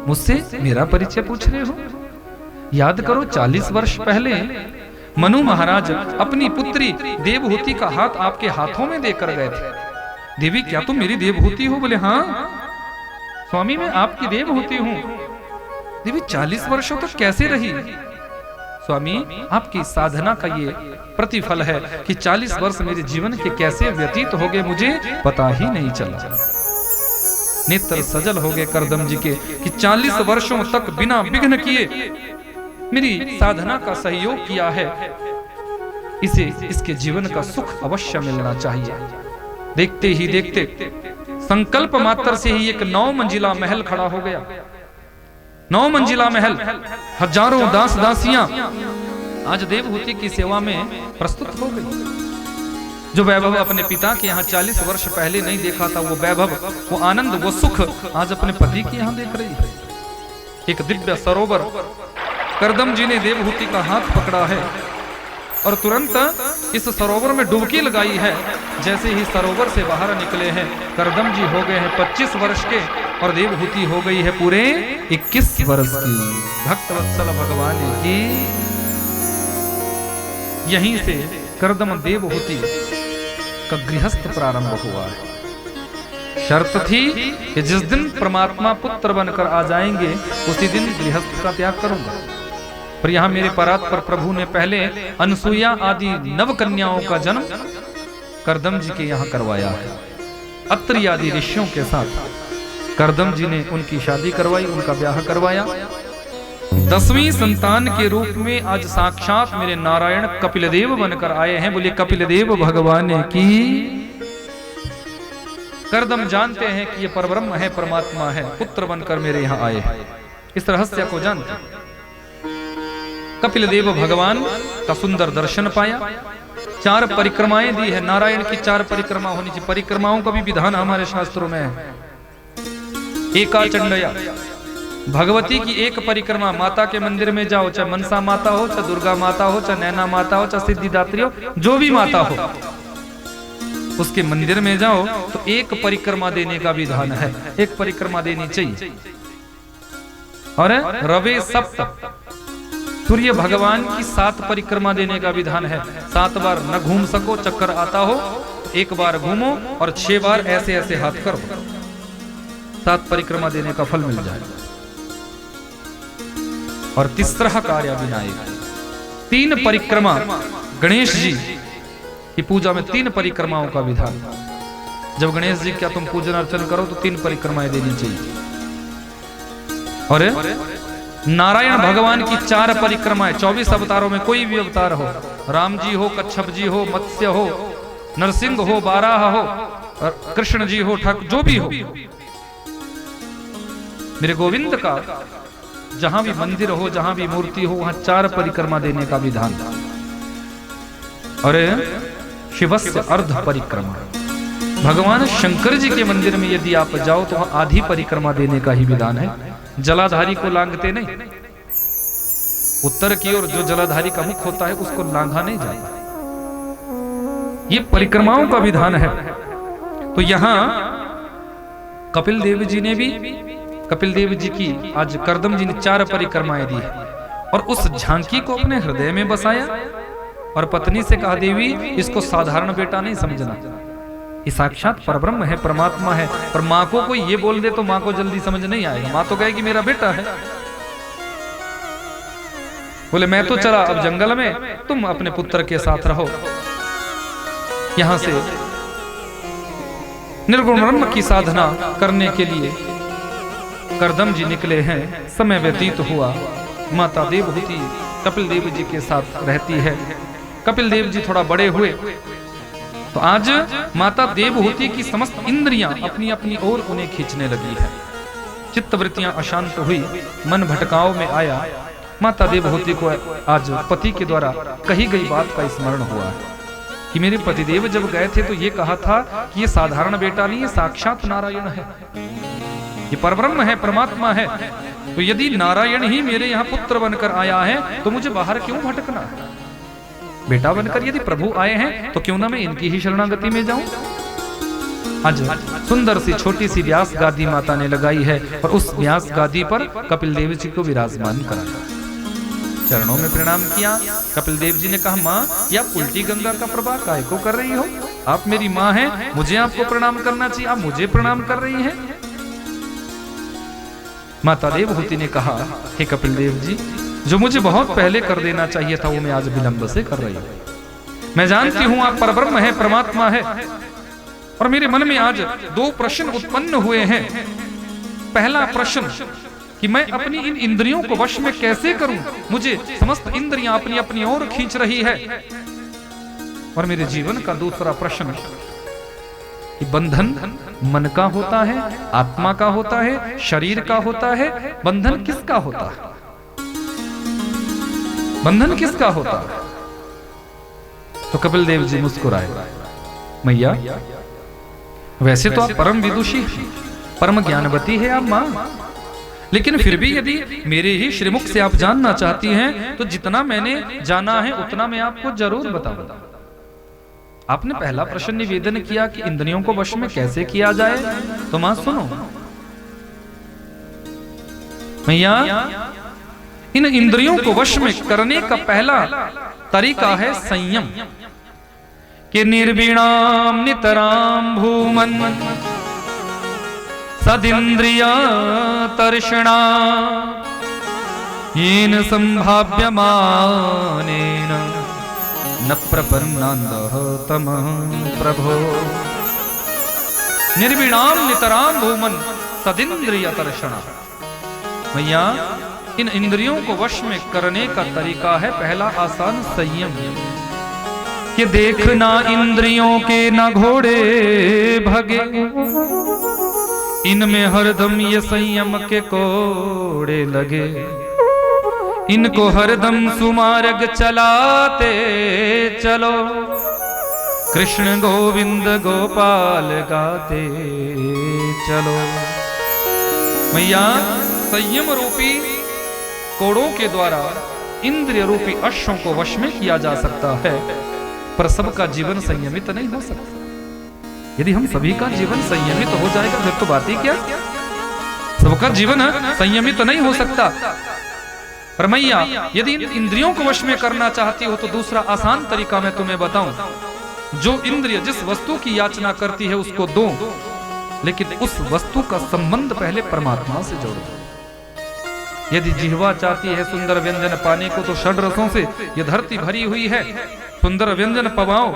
मुझसे मेरा परिचय पूछ रहे हो? याद करो 40 वर्ष पहले मनु महाराज अपनी पुत्री देवहूति का हाथ आपके हाथों में देकर गए थे। देवी क्या तुम मेरी देवहूति हो? बोले हाँ स्वामी मैं आपकी देवहूति हूं। देवी 40 वर्षों तक कैसे रही? स्वामी आपकी साधना का ये प्रतिफल है कि 40 वर्ष मेरे जीवन के कैसे व्यतीत हो गए मुझे पता ही नहीं चला। नेत्र सजल हो गए करदम जी के कि 40 वर्षों तक बिना विघ्न किए मेरी साधना का सहयोग किया है, इसे इसके जीवन का सुख अवश्य मिलना चाहिए। देखते ही देखते संकल्प मात्र से ही एक 9 मंजिला महल खड़ा हो गया। 9 मंजिला महल, हजारों दास दासियां आज देवहूति की सेवा में प्रस्तुत हो गई। जो वैभव अपने पिता के यहाँ 40 वर्ष पहले नहीं देखा था, वो वैभव, वो आनंद, वो सुख आज अपने पति के यहाँ देख रही है। एक दिव्य सरोवर, करदम जी ने देवहूति का हाथ पकड़ा है और तुरंत इस सरोवर में डुबकी लगाई है। जैसे ही सरोवर से बाहर निकले हैं, करदम जी हो गए हैं 25 वर्ष के और देवहूति हो गई है पूरे 21 वर्ष की। भक्तवत्सल भगवान की यहीं से करदम देवहूति का गृहस्थ प्रारंभ हुआ है। शर्त थी कि जिस दिन परमात्मा पुत्र बनकर आ जाएंगे उसी दिन गृहस्थ का त्याग करूंगा। पर यहां मेरे परात्पर प्रभु ने पहले अनसुईया आदि नव कन्याओं का जन्म करदम जी के यहाँ करवाया है। अत्रि आदि ऋषियों के साथ करदम जी ने उनकी शादी करवाई, उनका ब्याह करवाया। 10वीं संतान के रूप में आज साक्षात मेरे नारायण कपिलदेव बनकर आए हैं। बोलिए कपिलदेव भगवान की। करदम जानते हैं कि ये परब्रह्म है, परमात्मा है, पुत्र बनकर मेरे यहाँ आए हैं। इस रहस्य को जानते हैं। कपिलदेव भगवान का सुंदर दर्शन पाया, 4 परिक्रमाएं दी है। नारायण की 4 परिक्रमा होनी चाहिए। परिक्रमाओं का भी विधान हमारे शास्त्रों में है। एकाचंडया, भगवती की एक परिक्रमा, माता के मंदिर में जाओ, चाहे मनसा माता हो, चाहे दुर्गा माता हो, चाहे नैना माता हो, चाहे सिद्धिदात्री हो, जो भी माता हो, उसके मंदिर में जाओ तो एक परिक्रमा देने का विधान है। एक परिक्रमा देनी चाहिए। और रवे सप्त, सूर्य भगवान की 7 परिक्रमा देने का विधान है। 7 बार न घूम सको, चक्कर आता हो, एक बार घूमो और 6 बार ऐसे ऐसे हाथ करो, 7 परिक्रमा देने का फल मिल जाएगा। और तीसरा कार्य विनायक, 3 परिक्रमा, गणेश जी की पूजा में 3 परिक्रमाओं का विधान। जब गणेश जी का तुम पूजन अर्चन करो तो 3 परिक्रमाएं देनी चाहिए। और नारायण भगवान की 4 परिक्रमाएं, 24 अवतारों में कोई भी अवतार हो, राम जी हो, कच्छप जी हो, मत्स्य हो, नरसिंह हो, बाराह हो, कृष्ण जी हो, ठाकुर जो भी हो, मेरे गोविंद का जहां भी मंदिर हो, जहां भी मूर्ति हो, वहां 4 परिक्रमा देने का विधान। और शिवस्य अर्ध परिक्रमा, भगवान शंकर जी के मंदिर में यदि आप जाओ तो वहां आधी परिक्रमा देने का ही विधान है। जलाधारी को लांघते नहीं, उत्तर की ओर जो जलाधारी का मुख होता है उसको लांघा नहीं जाता। ये परिक्रमाओं का विधान है। तो यहां कपिल देव जी ने भी, कपिल देव जी की आज करदम जी ने 4 परिक्रमाएं दी है और उस झांकी को अपने हृदय में बसाया और पत्नी से कहा, देवी इसको साधारण बेटा नहीं समझना, ये साक्षात परब्रह्म है, परमात्मा है। पर माँ को कोई ये बोल दे तो माँ को जल्दी समझ नहीं आएगा। माँ तो कहेगी मेरा बेटा है। बोले मैं तो चला अब जंगल में, तुम अपने पुत्र के साथ रहो। यहां से निर्गुण ब्रह्म की साधना करने के लिए करदम जी निकले हैं। समय व्यतीत हुआ, माता देवहूति कपिल देव जी के साथ रहती है। कपिल देव जी थोड़ा बड़े हुए तो आज माता देवहूति की समस्त इंद्रियां अपनी अपनी ओर उन्हें खींचने लगी है। चित्तवृत्तियां अशांत हुई, मन भटकाव में आया। माता देवहूति को आज पति के द्वारा कही गई बात का स्मरण हुआ है कि मेरे पतिदेव जब गए थे तो ये कहा था कि ये साधारण बेटा नहीं, ये साक्षात नारायण है, ये परब्रह्म है, परमात्मा है। तो यदि नारायण ही मेरे यहाँ पुत्र बनकर आया है तो मुझे बाहर क्यों भटकना? बेटा बनकर यदि प्रभु आए हैं तो क्यों ना मैं इनकी ही शरणागति में जाऊं। आज सुंदर सी छोटी सी व्यास गादी माता ने लगाई है और उस व्यास गादी पर कपिल देव जी को विराजमान कराया, चरणों में प्रणाम किया। कपिल देव जी ने कहा, माँ या उल्टी गंगा का प्रवाह काय को कर रही हो? आप मेरी माँ हैं, मुझे आपको प्रणाम करना चाहिए, आप मुझे प्रणाम कर रही हैं। माता देवहूति ने कहा, हे कपिल देव जी, जो मुझे बहुत पहले कर देना चाहिए था वो मैं आज विलंब से कर रही हूं। मैं जानती हूं आप परब्रह्म है, परमात्मा है। और मेरे मन में आज 2 प्रश्न उत्पन्न हुए हैं। पहला प्रश्न कि मैं अपनी इन इंद्रियों को वश में कैसे करूं? मुझे समस्त इंद्रियां अपनी अपनी ओर खींच रही है। और मेरे जीवन का दूसरा प्रश्न कि बंधन मन का होता है, आत्मा का होता है, शरीर का होता है, बंधन किसका होता है? बंधन किसका होता है? तो कपिल देव जी मुस्कुराए, मैया वैसे तो आप परम विदुषी हैं, परम ज्ञानवती है आप मां, लेकिन फिर भी यदि मेरे ही श्रीमुख से आप जानना चाहती हैं तो जितना मैंने जाना है उतना मैं आपको जरूर बताऊंगा। आपने पहला प्रश्न निवेदन किया कि इंद्रियों को वश में कैसे किया जाए, तो मां सुनो मैया, इन इंद्रियों को वश में करने का पहला तरीका है संयम। कि निर्वीणाम नितराम भूमन सदिंद्रिया तर्षणा येन संभाव्यमानेन न प्रपन्नान्दः तमः प्रभो। निर्वीणाम नितराम भूमन सदिंद्रिया तर्षणा। भैया इन इंद्रियों को वश में करने का तरीका है पहला आसान संयम। कि देखना इंद्रियों के न घोड़े भगे, इनमें हरदम ये संयम के कोड़े लगे। इनको हरदम सुमार्ग चलाते चलो, कृष्ण गोविंद गोपाल गाते चलो। मैया संयम रूपी कोड़ों के द्वारा इंद्रिय रूपी अश्वों को वश में किया जा सकता है, पर सबका जीवन संयमित नहीं हो सकता। यदि हम सभी का जीवन संयमित हो जाएगा फिर तो बात ही क्या, सबका जीवन संयमित नहीं हो सकता। पर मैया यदि इन इंद्रियों को वश में करना चाहती हो तो दूसरा आसान तरीका मैं तुम्हें बताऊं। जो इंद्रिय जिस वस्तु की याचना करती है उसको दो, लेकिन उस वस्तु का संबंध पहले परमात्मा से जोड़ दो। यदि जिह्वा चाहती है सुंदर व्यंजन पाने को तो षड रसों से यह धरती भरी हुई है, सुंदर व्यंजन पवाओ,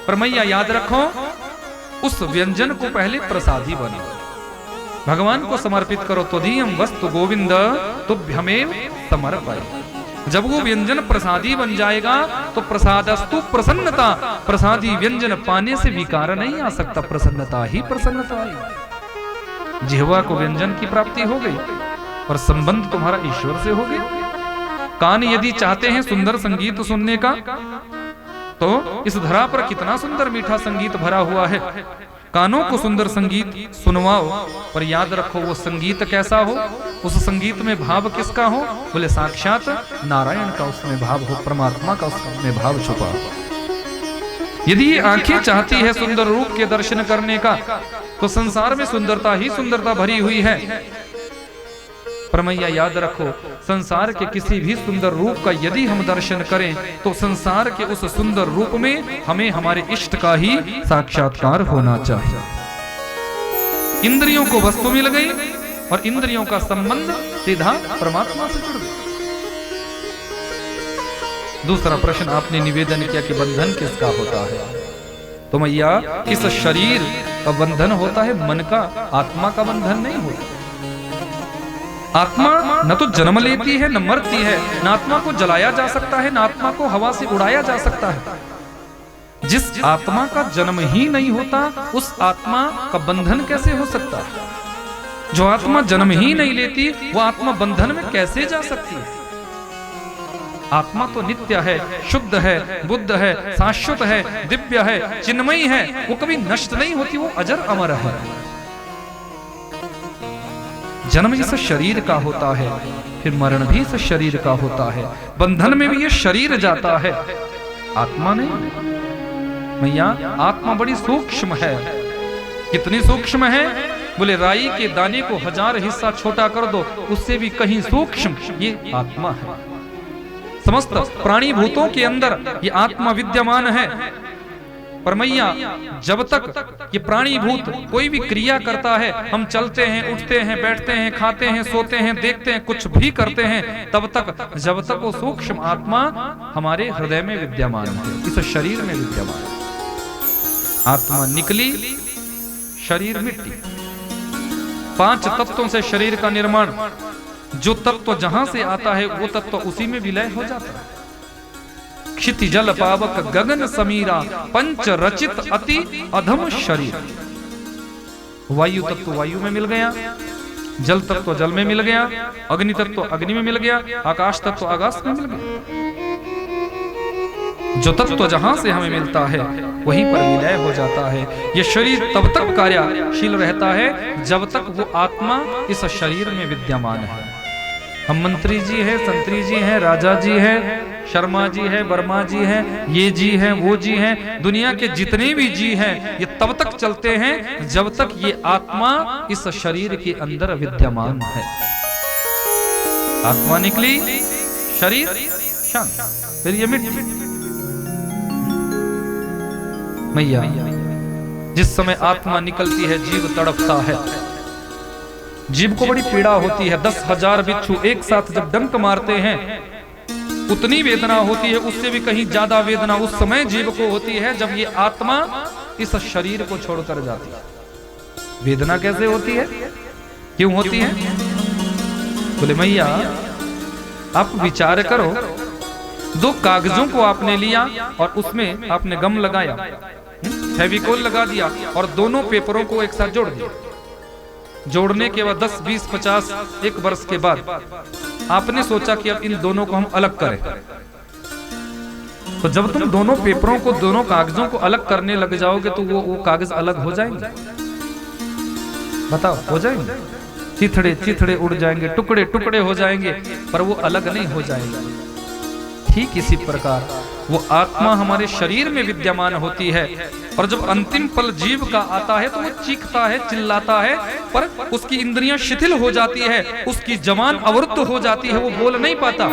पर मैया याद रखो उस व्यंजन को पहले प्रसादी बनाओ, भगवान को समर्पित करो। त्वदीयं वस्तु गोविंद तुभ्यमेव समर्पय। जब वो व्यंजन प्रसादी बन जाएगा तो प्रसादस्तु प्रसन्नता, प्रसादी व्यंजन पाने से विकार नहीं आ सकता, प्रसन्नता ही प्रसन्नता आई। जिह्वा को व्यंजन की प्राप्ति हो गई और संबंध तुम्हारा ईश्वर से हो गया। कान यदि चाहते हैं सुंदर संगीत सुनने का तो इस धरा पर कितना सुंदर मीठा संगीत भरा हुआ है, कानों को सुंदर संगीत सुनवाओ, पर याद रखो वो संगीत कैसा हो, उस संगीत में भाव किसका हो, बोले साक्षात नारायण का उसमें भाव हो, परमात्मा का उसमें भाव छुपा हो। यदि ये आंखें चाहती है सुंदर रूप के दर्शन करने का तो संसार में सुंदरता ही सुंदरता भरी हुई है, पर मैया याद रखो संसार के किसी भी सुंदर रूप का यदि हम दर्शन करें तो संसार के उस सुंदर रूप में हमें हमारे इष्ट का ही साक्षात्कार होना चाहिए। इंद्रियों को वस्तु मिल गई और इंद्रियों का संबंध सीधा परमात्मा से जुड़ गया। दूसरा प्रश्न आपने निवेदन किया कि बंधन किसका होता है, तो मैया इस शरीर का बंधन होता है, मन का, आत्मा का बंधन नहीं होता। आत्मा न तो जन्म लेती है न मरती है, न आत्मा को जलाया जा सकता है न आत्मा को हवा से उड़ाया जा सकता है। जिस आत्मा का जन्म ही नहीं होता उस आत्मा का बंधन कैसे हो सकता है? जो आत्मा जन्म ही नहीं लेती वो आत्मा बंधन में कैसे जा सकती है? आत्मा तो नित्य है, शुद्ध है, बुद्ध है, शाश्वत है, दिव्य है, चिन्मयी है, वो कभी नष्ट नहीं होती, वो अजर अमर है। जन्म इस शरीर का होता है, फिर मरण भी इस शरीर का होता है, बंधन में भी ये शरीर जाता है, आत्मा नहीं। मैया आत्मा बड़ी सूक्ष्म है। कितनी सूक्ष्म है? बोले राई के दाने को 1000 हिस्सा छोटा कर दो उससे भी कहीं सूक्ष्म ये आत्मा है। समस्त प्राणी भूतों के अंदर ये आत्मा विद्यमान है। पर मैया जब तक ये प्राणी भूत कोई भी क्रिया करता है, हम चलते हैं, उठते हैं, बैठते हैं, खाते हैं, सोते हैं, देखते हैं, कुछ भी करते हैं, तब तक जब तक वो सूक्ष्म आत्मा हमारे हृदय में विद्यमान है, इस शरीर में विद्यमान है। आत्मा निकली, शरीर मिट्टी। 5 तत्वों से शरीर का निर्माण, जो तत्व जहां से आता है वो तत्व उसी में विलय हो जाता है। क्षिति जल पावक गगन समीरा, पंच रचित अति अधम शरीर। वायु तत्व वायु में मिल गया, जल तत्व जल में मिल गया, अग्नि तत्व अग्नि में मिल गया, आकाश तत्व आकाश में मिल गया। जो तत्व जहां से हमें मिलता है वहीं पर विलय हो जाता है। यह शरीर तब तक कार्यशील रहता है जब तक वो आत्मा इस शरीर में विद्यमान है। हम मंत्री जी हैं, संतरी जी हैं, राजा जी हैं, शर्मा जी है, वर्मा जी हैं, ये जी हैं, वो जी हैं, दुनिया के जितने भी जी हैं ये तब तक चलते हैं जब तक ये आत्मा इस शरीर के अंदर विद्यमान है। आत्मा निकली, शरीर शांत, फिर ये मिट। मैया जिस समय आत्मा निकलती है जीव तड़पता है, जीव को बड़ी पीड़ा होती है। 10,000 बिच्छू एक साथ जब डंक मारते हैं उतनी वेदना होती है, उससे भी कहीं ज्यादा वेदना उस समय जीव को होती है जब ये आत्मा इस शरीर को छोड़कर जाती है। वेदना कैसे होती है, क्यों होती है? बोले मैया आप विचार करो, 2 कागजों को आपने लिया और उसमें आपने गम लगाया, फेविकोल लगा दिया और दोनों पेपरों को एक साथ जोड़ दिया। जोड़ने के बाद 10, 20, 50, 1 वर्ष के बाद आपने सोचा कि अब इन दोनों को हम अलग करें। तो जब तुम दोनों पेपरों को, दोनों कागजों को अलग करने लग जाओगे तो वो कागज अलग हो जाएंगे? बताओ, हो जाएंगे? चिथड़े चिथड़े उड़ जाएंगे, टुकड़े टुकड़े हो जाएंगे, पर वो अलग नहीं हो जाएंगे। ठीक इसी प्रकार वो आत्मा हमारे शरीर में विद्यमान होती है और जब अंतिम पल जीव का आता है तो वो चीखता है, चिल्लाता है, पर उसकी इंद्रियां शिथिल हो जाती है, उसकी जबान अवरुद्ध हो जाती है, वो बोल नहीं पाता,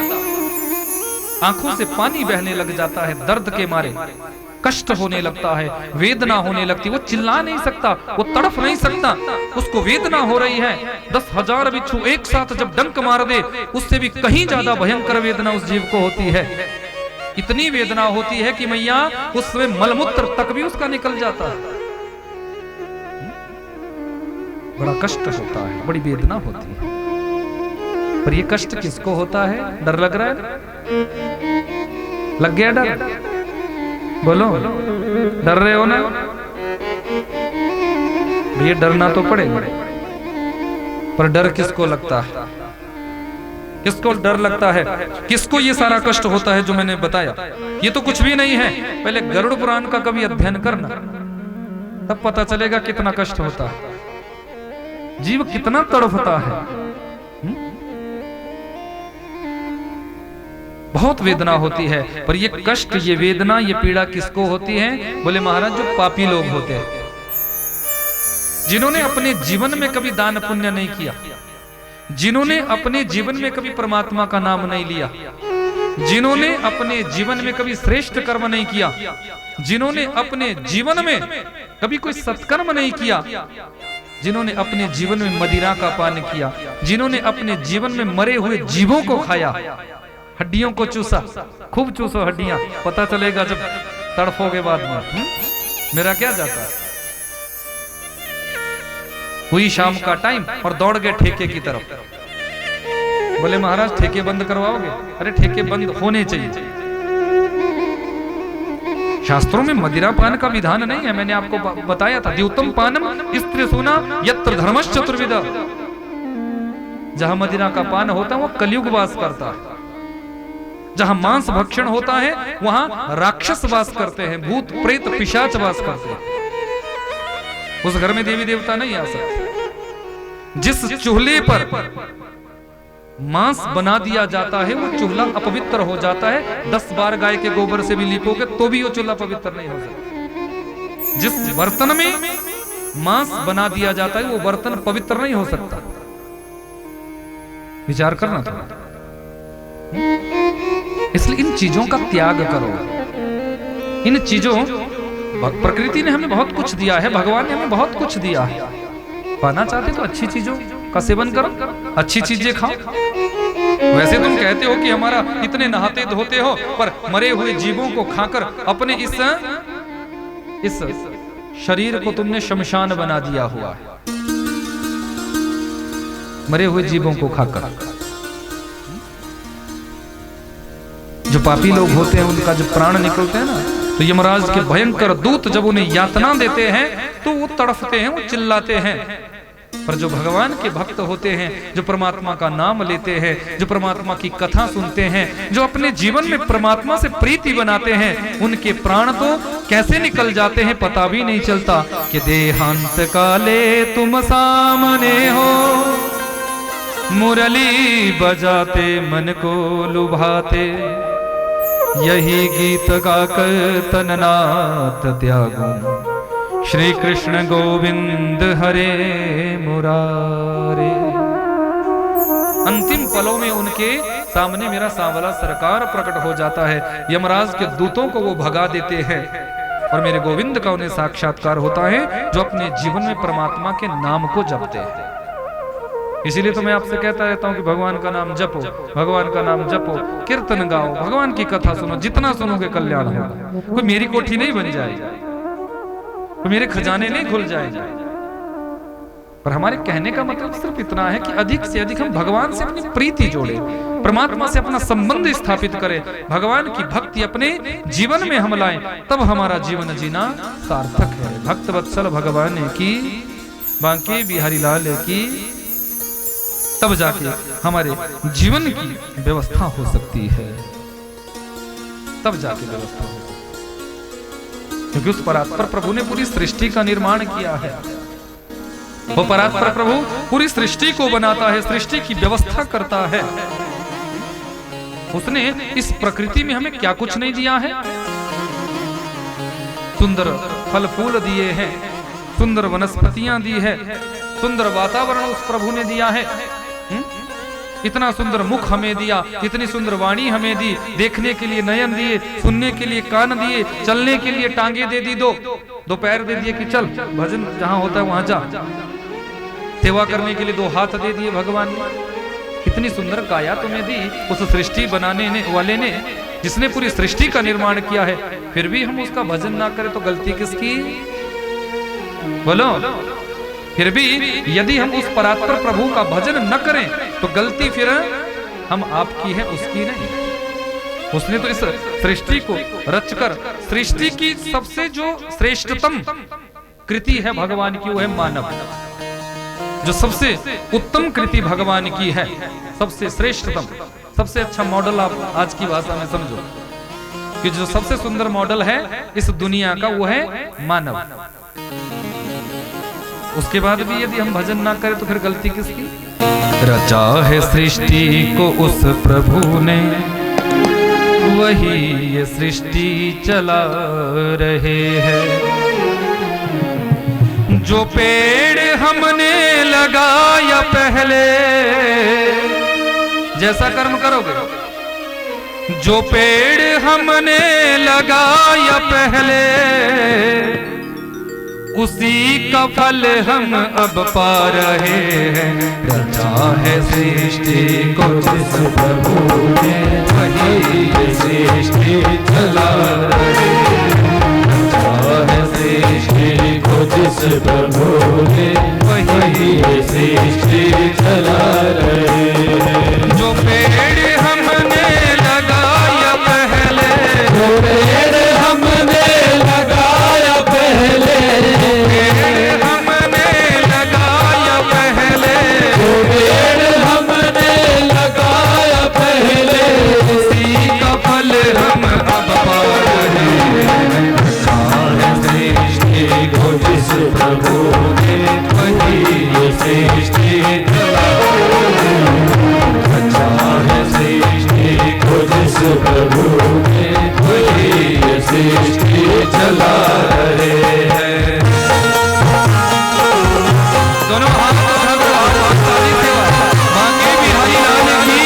आंखों से पानी बहने लग जाता है, दर्द के मारे कष्ट होने लगता है, वेदना होने लगती है, वो चिल्ला नहीं सकता, वो तड़प नहीं सकता, उसको वेदना हो रही है। 10,000 बिच्छू एक साथ जब डंक मार दे उससे भी कहीं ज्यादा भयंकर वेदना उस जीव को होती है। इतनी वेदना होती है कि मैया उसमें मलमूत्र तक भी उसका निकल जाता है। बड़ा कष्ट होता है, बड़ी वेदना होती है। पर ये कष्ट किसको होता है? डर लग रहा है? लग गया डर? बोलो, डर रहे हो ना? ये डरना तो पड़ेगा। पर डर किसको लगता है? किसको डर लगता है? किसको ये सारा कष्ट होता है जो मैंने बताया? ये तो कुछ भी नहीं है। पहले गरुड़ पुराण का कभी अध्ययन करना, तब पता चलेगा कितना कष्ट होता है, जीव कितना तड़पता है। बहुत वेदना होती है। पर ये कष्ट, ये वेदना, ये पीड़ा किसको होती है? बोले महाराज जो पापी लोग होते हैं, जिन्होंने अपने जीवन में कभी दान पुण्य नहीं किया, जिन्होंने अपने जीवन में कभी परमात्मा का नाम नहीं लिया, जिन्होंने अपने जीवन में कभी श्रेष्ठ कर्म नहीं किया, जिन्होंने अपने जीवन में कभी कोई सत्कर्म नहीं किया, जिन्होंने अपने जीवन में मदिरा का पान किया, जिन्होंने अपने जीवन में मरे हुए जीवों को खाया, हड्डियों को चूसा, खूब चूसो हड्डियां, पता चलेगा जब तड़फोगे बाद में। मेरा क्या जाता है? हुई शाम का टाइम और दौड़ गए ठेके की तरफ। बोले महाराज ठेके बंद करवाओगे? अरे ठेके बंद होने चाहिए। शास्त्रों में मदिरा पान का विधान नहीं है, मैंने आपको बताया था। द्यूतम पानम स्त्री सुना यत्र धर्मश्च चतुर्विधा। जहां मदिरा का पान होता है वो कलयुग वास करता है। जहां मांस भक्षण होता है वहां राक्षस वास करते हैं, भूत प्रेत पिशाच वास करते हैं। उस घर में देवी देवता नहीं आ सकते। जिस चूल्हे पर मांस बना दिया जाता है वो चूल्हा अपवित्र हो जाता है। 10 बार गाय के गोबर से भी लीपोगे तो भी वो चूल्हा पवित्र नहीं हो सकता। जिस बर्तन में मांस बना दिया जाता है वो बर्तन पवित्र नहीं हो सकता। विचार करना था। इसलिए इन चीजों का त्याग करो। इन चीजों, प्रकृति ने हमें बहुत कुछ दिया है, भगवान ने हमें बहुत कुछ दिया है। पाना चाहते तो अच्छी चीजों का सेवन करो, अच्छी चीजें खाओ। वैसे तुम कहते हो कि हमारा इतने नहाते धोते हो, पर मरे हुए जीवों को खाकर अपने इस शरीर को तुमने शमशान बना दिया हुआ है। मरे हुए जीवों को खाकर। जो पापी लोग होते हैं उनका जब प्राण निकलते हैं ना, तो यमराज के भयंकर दूत जब उन्हें यातना देते हैं तो वो तड़फते हैं, वो चिल्लाते हैं। पर जो भगवान के भक्त होते हैं, जो परमात्मा का नाम लेते हैं, जो परमात्मा की कथा सुनते हैं, जो अपने जीवन में परमात्मा से प्रीति बनाते हैं, उनके प्राण तो कैसे निकल जाते हैं पता भी नहीं चलता कि देहांत काले तुम सामने हो, मुरली बजाते मन को लुभाते, यही गीत गाकर तननाथ त्यागूं, श्री कृष्ण गोविंद हरे मुरारे। अंतिम पलों में उनके सामने मेरा सांवला सरकार प्रकट हो जाता है, यमराज के दूतों को वो भगा देते हैं और मेरे गोविंद का उन्हें साक्षात्कार होता है, जो अपने जीवन में परमात्मा के नाम को जपते हैं। इसीलिए तो मैं आपसे कहता रहता हूं कि भगवान का नाम जपो, भगवान का नाम जपो, कीर्तन गाओ, भगवान की कथा सुनो, जितना सुनोगे कल्याण होगा। कोई मेरी कोठी नहीं बन जाएगी, कोई मेरे खजाने नहीं खुल जाएगा, पर हमारे कहने का मतलब सिर्फ इतना है कि अधिक से अधिक हम भगवान से अपनी प्रीति जोड़े, परमात्मा से अपना संबंध स्थापित करें, भगवान की भक्ति अपने जीवन में हम लाएं, तब हमारा जीवन जीना सार्थक है। भक्त वत्सल भगवान की, बांके बिहारी लाल की, तब जाके हमारे जीवन की व्यवस्था हो सकती है, तब जाके व्यवस्था हो सकती है। क्योंकि उस परात्पर प्रभु ने पूरी सृष्टि का निर्माण किया है। वो परात्पर प्रभु पूरी सृष्टि को बनाता है, सृष्टि की व्यवस्था करता है। उसने इस प्रकृति में हमें क्या कुछ नहीं दिया है? सुंदर फल फूल दिए हैं, सुंदर वनस्पतियां दी है, सुंदर वातावरण उस प्रभु ने दिया है। इतना सुंदर मुख हमें दिया, इतनी सुंदर वाणी हमें दी, देखने के लिए नयन दिए, सुनने के लिए कान दिए, चलने के लिए टांगे दे दी, दो पैर दे दिए कि चल भजन जहां होता है वहां जा, सेवा करने के लिए 2 हाथ दे दिए भगवान ने। इतनी सुंदर काया तुम्हें दी उस सृष्टि बनाने वाले ने, जिसने पूरी सृष्टि का निर्माण किया है। फिर भी हम उसका भजन ना करें तो गलती किसकी? बोलो। फिर भी यदि हम उस परात्पर प्रभु का भजन न करें तो गलती फिर हम आपकी है, उसकी नहीं। उसने तो इस सृष्टि को रचकर, सृष्टि की सबसे जो श्रेष्ठतम कृति है भगवान की, वो है मानव। जो सबसे उत्तम कृति भगवान की है, सबसे श्रेष्ठतम, सबसे अच्छा मॉडल आप आज की भाषा में समझो कि जो सबसे सुंदर मॉडल है इस दुनिया का, वो है मानव। उसके बाद भी यदि हम भजन ना करें तो फिर गलती किसकी? रचा है सृष्टि को उस प्रभु ने, वही ये सृष्टि चला रहे हैं। जो पेड़ हमने लगाया पहले, जैसा कर्म करोगे, जो पेड़ हमने लगाया पहले, उसी का फल हम अब पा रहे हैं। रचा है सृष्टि को जिस प्रभु ने, वही सृष्टि चला रहे हैं। रचा है सृष्टि को जिस प्रभु ने, वही सृष्टि चला रहे हैं। जो पेड़ हमने लगाया पहले, जो पेड़ हमने लगाया पहले, हम अब पा रहे हैं। सृष्टि को जिस प्रभु ने, वही सृष्टि चला रहे हैं। अच्छा है सृष्टि को जिस प्रभु ने, वही सृष्टि चला रहे हैं। दोनों हाथ मांगे बिहारी लाल की।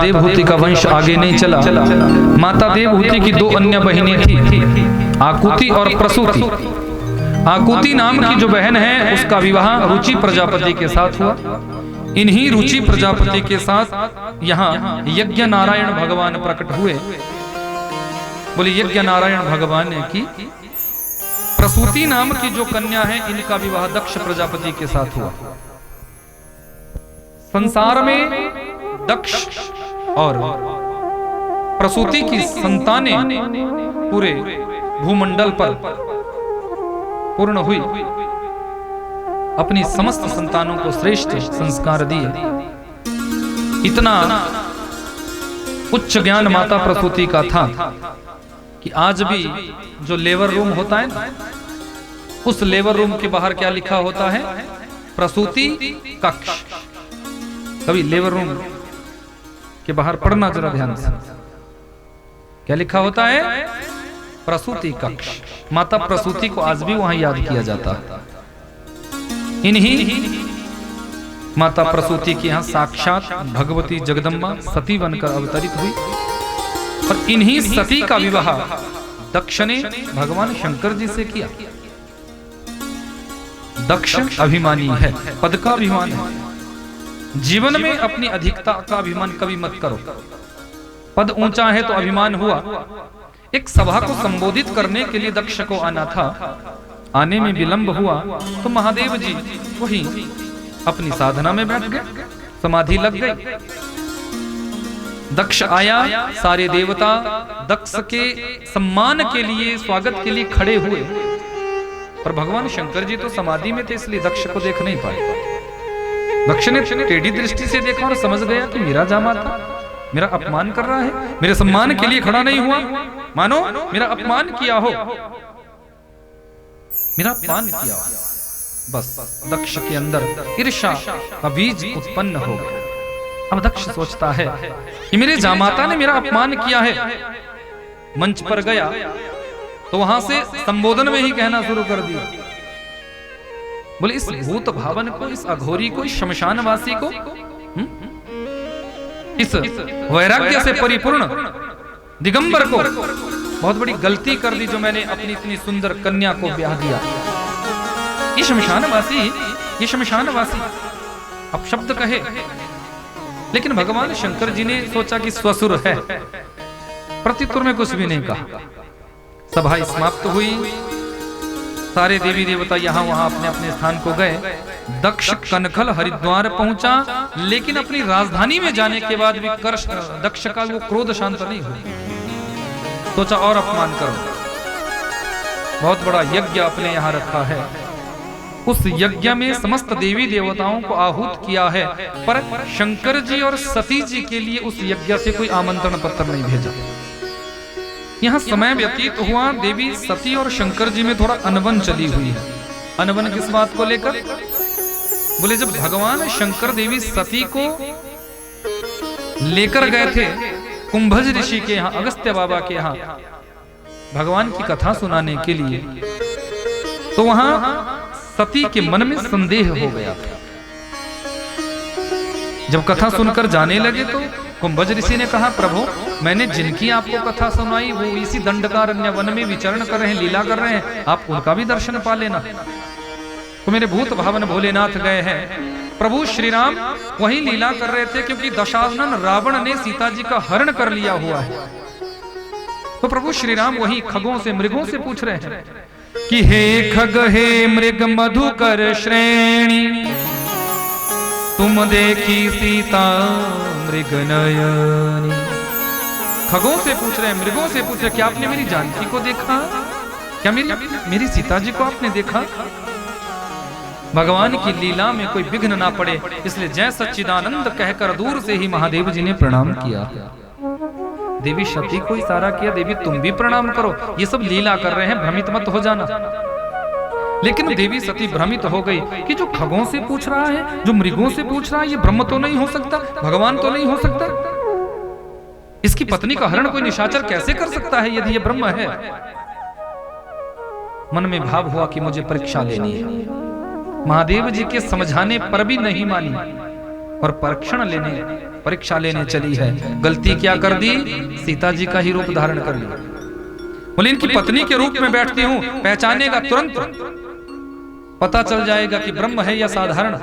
देवहूति का वंश आगे नहीं चला। माता देवहूति की दो अन्य बहिनें थी, आकुति और प्रसूति। आकुति नाम की जो बहन है उसका विवाह रुचि प्रजापति के साथ हुआ। इन्हीं रुचि प्रजापति के साथ यहाँ यज्ञ नारायण भगवान प्रकट हुए। बोले यज्ञ नारायण भगवान ने की। प्रसूति नाम की जो कन्या है इनका विवाह दक्ष प्रजापति के साथ हुआ। संसार में दक्ष और प्रसूति की संतानें पूरे भूमंडल पर पूर्ण हुई। अपनी समस्त संतानों को श्रेष्ठ संस्कार दिए। इतना उच्च ज्ञान माता प्रसूति का था कि आज भी जो लेबर रूम होता है ना, उस लेबर रूम के बाहर क्या लिखा होता है? प्रसूति कक्ष। कभी लेबर रूम के बाहर पढ़ना जरा ध्यान से, क्या लिखा होता है? प्रसूति कक्ष। माता प्रसूति को आज भी वहां याद किया जाता है। इन्हीं माता प्रसूति के यहाँ साक्षात भगवती जगदम्बा सती बनकर अवतरित हुई। और इन्हीं सती का विवाह दक्ष ने भगवान शंकर जी से किया। दक्ष अभिमानी है, पद का अभिमान है। जीवन में अपनी अधिकता का अभिमान कभी मत करो। पद ऊंचा है तो अभिमान हुआ। एक सभा को संबोधित करने के लिए दक्ष को आना था। आने में विलंब हुआ तो महादेव जी वही अपनी साधना में बैठ गए, समाधि लग गई। दक्ष आया, सारे देवता दक्ष के सम्मान के लिए, स्वागत के लिए खड़े हुए। पर भगवान शंकर जी तो समाधि में थे, इसलिए दक्ष को देख नहीं पाए। दक्ष ने टेढ़ी दृष्टि से देखा और समझ गया कि मेरा जामाता मेरा अपमान कर रहा है, मेरे सम्मान के लिए खड़ा नहीं हुआ, मानो मेरा अपमान किया हो, मेरा अपमान किया हो। बस दक्ष के अंदर ईर्ष्या का बीज उत्पन्न हो गया। अब दक्ष सोचता है कि मेरे जामाता ने मेरा अपमान किया है। मंच पर गया तो वहां से संबोधन में ही कहना शुरू कर दिया। बोले इस भूत भावन को, इस अघोरी को, इस शमशानवासी को, इस वैराग्य से परिपूर्ण दिगंबर को बहुत बड़ी गलती कर दी जो मैंने अपनी इतनी सुंदर कन्या को ब्याह दिया। ये शमशानवासी अब शब्द कहे, लेकिन भगवान शंकर जी ने सोचा कि स्वसुर है, प्रत्युत्तर में कुछ भी नहीं कहा। सभा समाप्त हुई। सारे देवी देवता यहाँ वहां अपने अपने स्थान को गए। दक्ष कनखल हरिद्वार पहुंचा, लेकिन अपनी राजधानी में जाने के बाद भी दक्ष का वो क्रोध शांत नहीं हुआ। सोचा और अपमान करो। बहुत बड़ा यज्ञ अपने यहाँ रखा है, उस यज्ञ में समस्त देवी देवताओं को आहूत किया है, पर शंकर जी और सती जी के लिए उस यज्ञ से कोई आमंत्रण पत्र नहीं भेजा। यहाँ समय व्यतीत हुआ। देवी सती और शंकर जी में थोड़ा अनबन चली हुई है। अनबन किस बात को लेकर? बोले जब भगवान शंकर देवी सती को लेकर गए थे कुंभज ऋषि के यहाँ, अगस्त्य बाबा के यहाँ भगवान की कथा सुनाने के लिए, तो वहां सती के मन में संदेह हो गया था। जब कथा सुनकर जाने लगे तो कुंभज ऋषि ने कहा, प्रभु मैंने जिनकी आपको कथा सुनाई वो इसी दंडकारण्य वन में विचरण कर रहे हैं, लीला कर रहे हैं, आप उनका भी दर्शन पा लेना। तो मेरे भूत भावन भोलेनाथ गए हैं। प्रभु श्री राम वही लीला कर रहे थे, क्योंकि दशानन रावण ने सीता जी का हरण कर लिया हुआ है। तो प्रभु श्री राम वही खगों से, मृगों से पूछ रहे हैं कि हे खग हे मृग मधुकर श्रेणी, तुम देखी सीता मृग नयनी। खगों से पूछ रहे हैं, मृगों से पूछ रहे, क्या आपने मेरी जानकी को देखा? क्या मेरी सीता जी को आपने देखा? भगवान की लीला में कोई विघ्न ना पड़े, इसलिए जय सच्चिदानंद कहकर दूर से ही महादेव जी ने प्रणाम किया। देवी सती को इशारा किया, देवी तुम भी प्रणाम करो, ये सब लीला कर रहे हैं, भ्रमित मत हो जाना। लेकिन देवी सती भ्रमित हो गई कि जो खगों से पूछ रहा है, जो मृगों से पूछ रहा है, ये ब्रह्म तो नहीं हो सकता, भगवान तो नहीं हो सकता। इसकी पत्नी का हरण कोई निशाचर कैसे कर सकता है यदि ये ब्रह्म है? मन में भाव हुआ कि मुझे परीक्षा लेनी है। महादेव जी के समझाने पर भी नहीं मानी और परीक्षण लेने परीक्षा लेने चली है। गलती क्या कर दी? सीता जी का ही रूप धारण कर लिया। बोले इनकी पत्नी के रूप में बैठती हूं, पहचानेगा तुरंत, पता चल जाएगा कि ब्रह्म है या साधारण।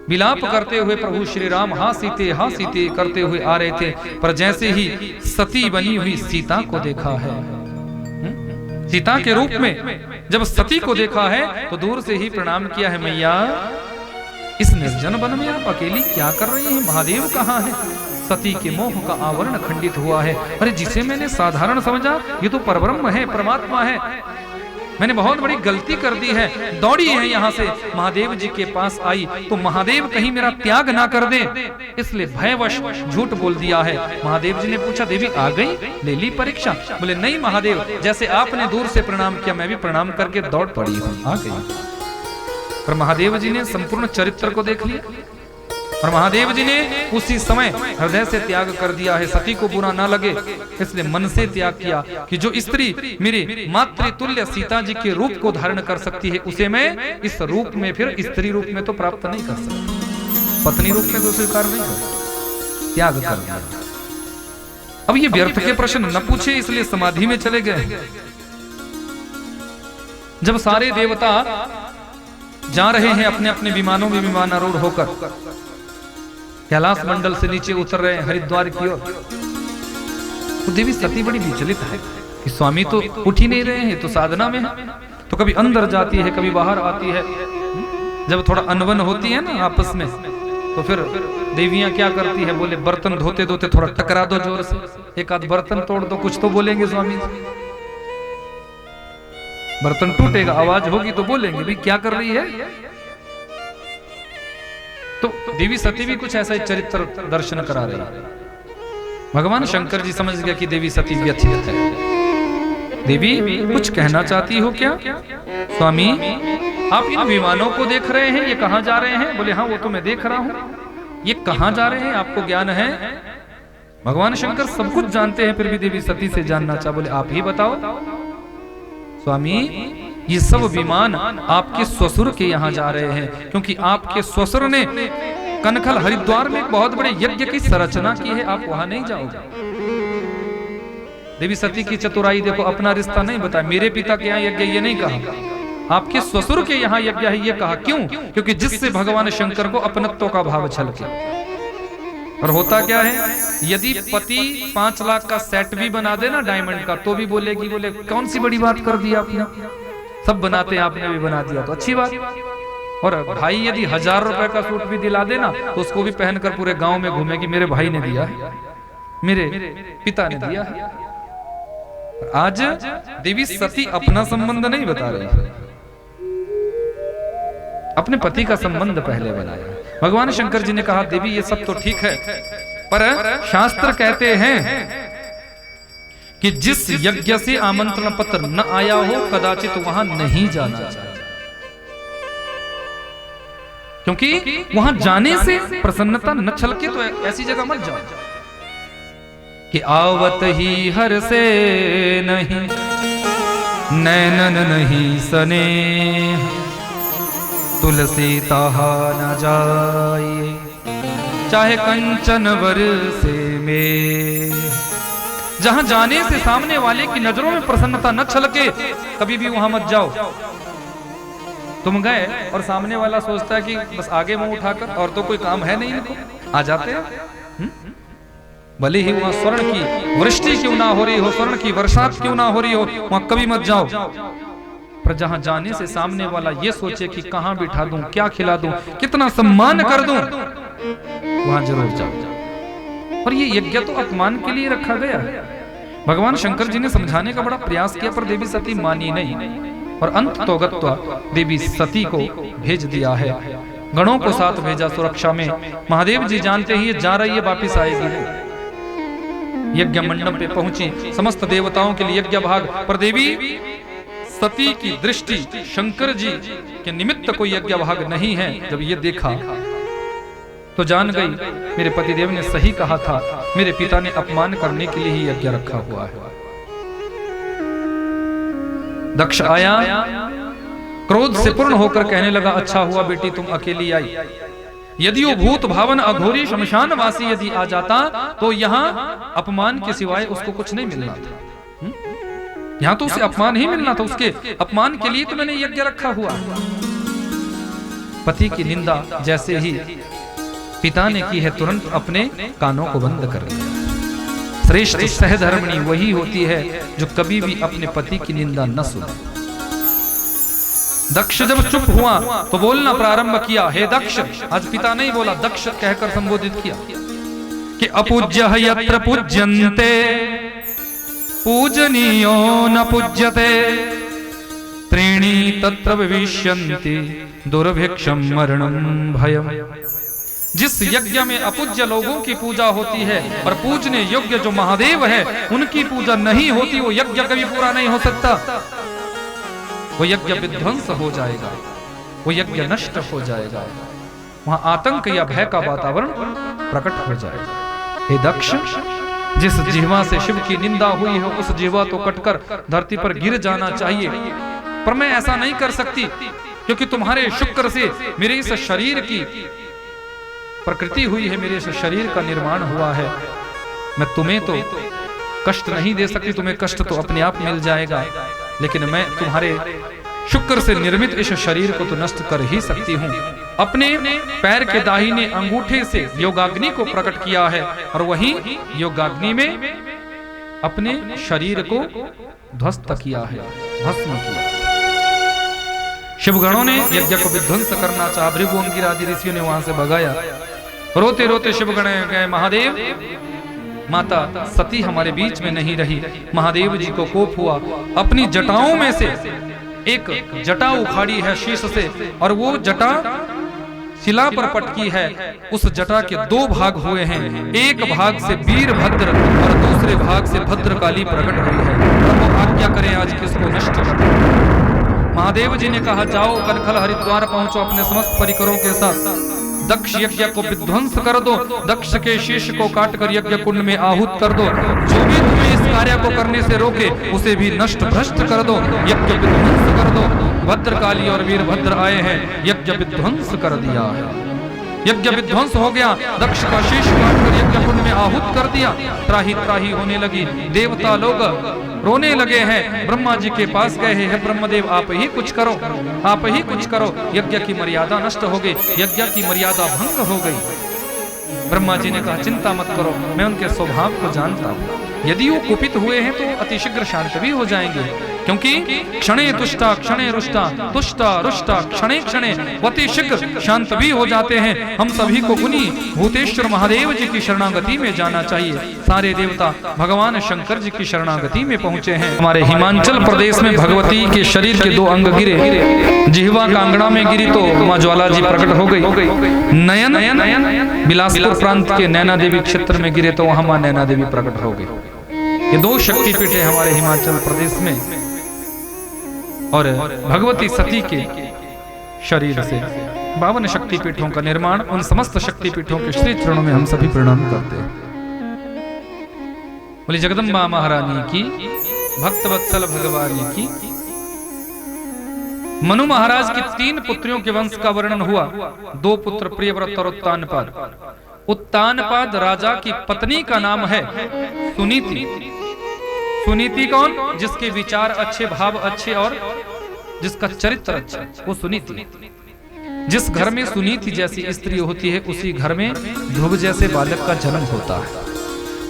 विलाप करते हुए प्रभु श्री राम हाँ सीते करते हुए आ रहे थे, पर जैसे ही सती बनी हुई सीता को देखा है, सीता के रूप में जब सती को देखा है तो दूर से ही प्रणाम किया है, मैया इस निर्जन वन में आप अकेली क्या कर रही हैं? महादेव कहाँ है? सती के मोह का आवरण खंडित हुआ है। अरे जिसे मैंने साधारण समझा ये तो परब्रह्म है, परमात्मा है। मैंने बहुत बड़ी गलती कर दी है, दौड़ी है यहाँ से महादेव जी के पास आई तो महादेव कहीं मेरा त्याग ना कर दे, इसलिए भयवश झूठ बोल दिया है। महादेव जी ने पूछा देवी आ गई, ले ली परीक्षा? बोले नहीं महादेव, जैसे आपने दूर से प्रणाम किया मैं भी प्रणाम करके दौड़ पड़ी हूँ, आ गई। पर महादेव जी ने संपूर्ण चरित्र को देख लिया और महादेव जी ने उसी समय हृदय से त्याग कर दिया है। सती को बुरा ना लगे इसलिए मन से त्याग किया कि जो स्त्री मेरे मातृतुल्य सीता जी के रूप को धारण कर सकती है उसे मैं इस रूप में फिर स्त्री रूप में तो प्राप्त नहीं कर सकती, पत्नी रूप में तो स्वीकार नहीं कर, त्याग कर दिया। अब ये व्यर्थ के प्रश्न न पूछे इसलिए समाधि में चले गए। जब सारे देवता जा रहे हैं अपने अपने विमानों में विमानारूढ़ होकर, कैलाश मंडल से नीचे उतर रहे हैं हरिद्वार की ओर, तो देवी सती बड़ी विचलित है कि स्वामी तो उठ ही नहीं रहे हैं, तो साधना में है। तो कभी अंदर जाती है कभी बाहर आती है। जब थोड़ा अनबन होती है ना आपस में तो फिर देवियां क्या करती है, बोले बर्तन धोते धोते थोड़ा टकरा दो जोर से, एक आध बर्तन तोड़ दो, कुछ तो बोलेंगे स्वामी जी। बर्तन टूटेगा आवाज होगी तो बोलेंगे भी क्या कर रही है। तो देवी सती भी कुछ ऐसा ही चरित्र दर्शन करा रही है। भगवान शंकर जी समझ गया कि देवी सती व्यथित है। देवी कुछ कहना चाहती हो क्या? स्वामी आप इन विमानों को देख रहे हैं, ये कहाँ जा रहे हैं? बोले हाँ वो तो मैं देख रहा हूँ। ये कहाँ जा रहे हैं आपको ज्ञान है? भगवान शंकर सब कुछ जानते हैं फिर भी देवी सती से जानना चाह, बोले आप ही बताओ। स्वामी ये सब विमान आपके ससुर के यहाँ जा रहे हैं, क्योंकि आपके ससुर ने कनखल हरिद्वार में एक बहुत बड़े यज्ञ की संरचना की है, आप वहां नहीं जाओगे। देवी सती की चतुराई देखो, अपना रिश्ता नहीं बताया, मेरे पिता के यहाँ यज्ञ ये नहीं कहा, आपके ससुर के यहाँ यज्ञ है ये कहा। क्यों? क्योंकि जिससे भगवान शंकर को अपनत्व का भाव छलके। और होता क्या है, यदि पति 5 लाख का सेट भी बना देना डायमंड का तो भी बोलेगी, बोले कौन सी बड़ी बात कर दी आपने, सब बनाते हैं आपने भी बना दिया तो अच्छी बात। और भाई यदि 1000 रुपए का सूट भी दिला देना तो उसको भी पहनकर पूरे गांव में घूमेगी, मेरे भाई ने दिया है, मेरे पिता ने दिया है। आज देवी सती अपना संबंध नहीं बता रही है, अपने पति का संबंध पहले बनाया। भगवान शंकर जी ने कहा देवी ये सब तो ठीक है, पर शास्त्र कहते हैं कि जिस यज्ञ से आमंत्रण पत्र न आया हो कदाचित वहां नहीं जाना चाहिए, क्योंकि वहां जाने से प्रसन्नता न छलके तो ऐसी जगह मत जाओ कि आवत ही हर से नहीं नैनन नहीं सने तुलसी ताहा न जाए चाहे कंचन वर से में। जहां जाने से सामने वाले की नजरों में प्रसन्नता न छलके कभी भी वहां मत जाओ। तुम गए और सामने वाला सोचता है कि बस आगे मुंह उठाकर और तो कोई काम है नहीं इनको, आ जाते हैं। भले ही वहां स्वर्ण की वृष्टि क्यों ना हो रही हो, स्वर्ण की वर्षात क्यों ना हो रही हो, वहां कभी मत जाओ। पर जहां जाने से सामने वाला ये सोचे कि कहां बिठा दूं, क्या खिला दूं, कितना सम्मान कर दूं, वहां जरूर जाओ। और ये यज्ञ तो अपमान के लिए रखा गया है। भगवान शंकर जी ने समझाने का बड़ा प्रयास किया पर देवी सती मानी नहीं और अंत तो गत्वा देवी सती को भेज दिया है, गणों को साथ भेजा सुरक्षा में। महादेव जी जानते ही ये जा रही है, वापिस आएगी नहीं। यज्ञ मंडप पे पहुंची, समस्त देवताओं के लिए यज्ञ भाग, पर देवी सती की दृष्टि शंकर जी के निमित्त कोई यज्ञ भाग नहीं है। जब ये देखा तो जान गई मेरे पतिदेव ने सही कहा था, मेरे पिता ने अपमान करने के लिए ही यज्ञ रखा हुआ है। दक्ष आया, क्रोध से पूर्ण होकर कहने लगा अच्छा हुआ बेटी तुम अकेली आई, यदि वो भूत भावन अघोरी शमशानवासी यदि आ जाता तो यहाँ अपमान के सिवाय उसको कुछ नहीं मिलना था। यहाँ तो उसे अपमान ही मिलना था। उसके अपमान के लिए तो मैंने यज्ञ रखा हुआ। पति की निंदा जैसे ही पिता ने की है, तुरंत अपने कानों को बंद कर लिया। श्रेष्ठ सहधर्मिणी वही होती है जो कभी भी अपने पति की निंदा न सुने। दक्ष जब चुप हुआ तो बोलना प्रारंभ किया, हे दक्ष। आज पिता नहीं बोला, दक्ष कहकर संबोधित किया कि अपूज्य यत्र पूज्यन्ते पूजनीयो न पूज्यते त्रीणि तत्र विविष्यन्ति दुर्भिक्षम मरणं भयम्। जिस यज्ञ में अपूज्य लोगों की पूजा होती है और पूजने योग्य जो महादेव है उनकी पूजा नहीं होती, वो यज्ञ कभी पूरा नहीं हो सकता। वो यज्ञ विध्वंस हो जाएगा, वो यज्ञ नष्ट हो जाएगा, वहां आतंक या भय का वातावरण प्रकट हो जाएगा। हे दक्ष, जिस जिह्वा से शिव की निंदा हुई है उस जिह्वा तो कटकर धरती पर गिर जाना चाहिए, पर मैं ऐसा नहीं कर सकती क्योंकि तुम्हारे शुक्र से मेरे इस शरीर की प्रकृति हुई है, मेरे इस शरीर का निर्माण हुआ है। मैं तुम्हें तो कष्ट नहीं दे सकती, तुम्हें कष्ट तो अपने आप मिल जाएगा, लेकिन मैं तुम्हारे शुक्र से निर्मित इस शरीर को तो नष्ट कर ही सकती हूँ। अपने पैर के दाहिने अंगूठे से योगाग्नि को प्रकट किया है और वहीं योगाग्नि में अपने शरीर को ध्वस्त किया है, भस्म किया। शिवगणों ने यज्ञ को विध्वंस करना चाहा, भृगु अंगिरा आदि ऋषियों ने वहां से भगाया। रोते रोते शिवगण गए, महादेव माता सती हमारे बीच में नहीं रही। महादेव जी को कोप हुआ, अपनी जटाओं में से एक जटा उखाड़ी है शीश से और वो जटा शिला पर पटकी है। उस जटा के दो भाग हुए हैं, एक भाग से वीरभद्र और दूसरे भाग से भद्रकाली प्रकट हुई है। और वो आज्ञा करें आज किसको नष्ट करें। महादेव जी ने कहा, जाओ कनखल हरिद्वार पहुंचो अपने समस्त परिकरों के साथ, दक्ष यज्ञ को विध्वंस कर दो, दक्ष के शीश को काटकर यज्ञ कुंड में आहूत कर दो, जो भी तुम्हें इस कार्य को करने से रोके उसे भी नष्ट भ्रष्ट कर दो, यज्ञ विध्वंस कर दो। भद्रकाली और वीरभद्र आए हैं, यज्ञ विध्वंस कर दिया है। यज्ञ विध्वंस हो गया, दक्ष का शीश काटकर यज्ञ कुंड में आहूत कर दिया। त्राही त्राही होने लगी, देवता लोग रोने लगे हैं। ब्रह्मा जी के पास गए हैं, ब्रह्मदेव आप ही कुछ करो, आप ही कुछ करो। यज्ञ की मर्यादा नष्ट हो गई, यज्ञ की मर्यादा भंग हो गई। ब्रह्मा जी ने कहा, चिंता मत करो, मैं उनके स्वभाव को जानता हूँ। यदि वो कुपित हुए हैं तो अतिशीघ्र शांत भी हो जाएंगे, क्योंकि क्षणे तुष्टा क्षणे रुष्टा, तुष्टा रुष्टा क्षणे क्षणे अतिशीघ्र शांत भी हो जाते हैं। हम सभी को उन्हीं भूतेश्वर महादेव जी की शरणागति में जाना चाहिए। सारे देवता भगवान शंकर जी की शरणागति में पहुंचे हैं। हमारे हिमाचल प्रदेश में भगवती के शरीर के दो अंग गिरे, जिह्वा कांगड़ा में गिरी तो माँ ज्वाला जी प्रकट हो गई। नयन बिलासपुर प्रांत के नैना देवी क्षेत्र में गिरे तो वहां माँ नैना देवी प्रकट हो गई। ये दो शक्तिपीठ है हमारे हिमाचल प्रदेश में, और भगवती सती के शरीर से 52 शक्तिपीठों का निर्माण। उन समस्त शक्तिपीठों के श्री चरणों में हम सभी प्रणाम करते हैं। बोली जगदम्बा महारानी की, भक्त वत्सल भगवान की। मनु महाराज की 3 पुत्रियों के वंश का वर्णन हुआ। 2 पुत्र प्रियव्रत और उत्तानपाद। उत्तानपाद राजा की पत्नी का नाम है सुनीति। सुनीति कौन? जिसके विचार अच्छे, भाव अच्छे और जिसका चरित्र अच्छा, वो सुनीति। जिस घर में सुनीति जैसी स्त्री होती है उसी घर में ध्रुव जैसे बालक का जन्म होता है।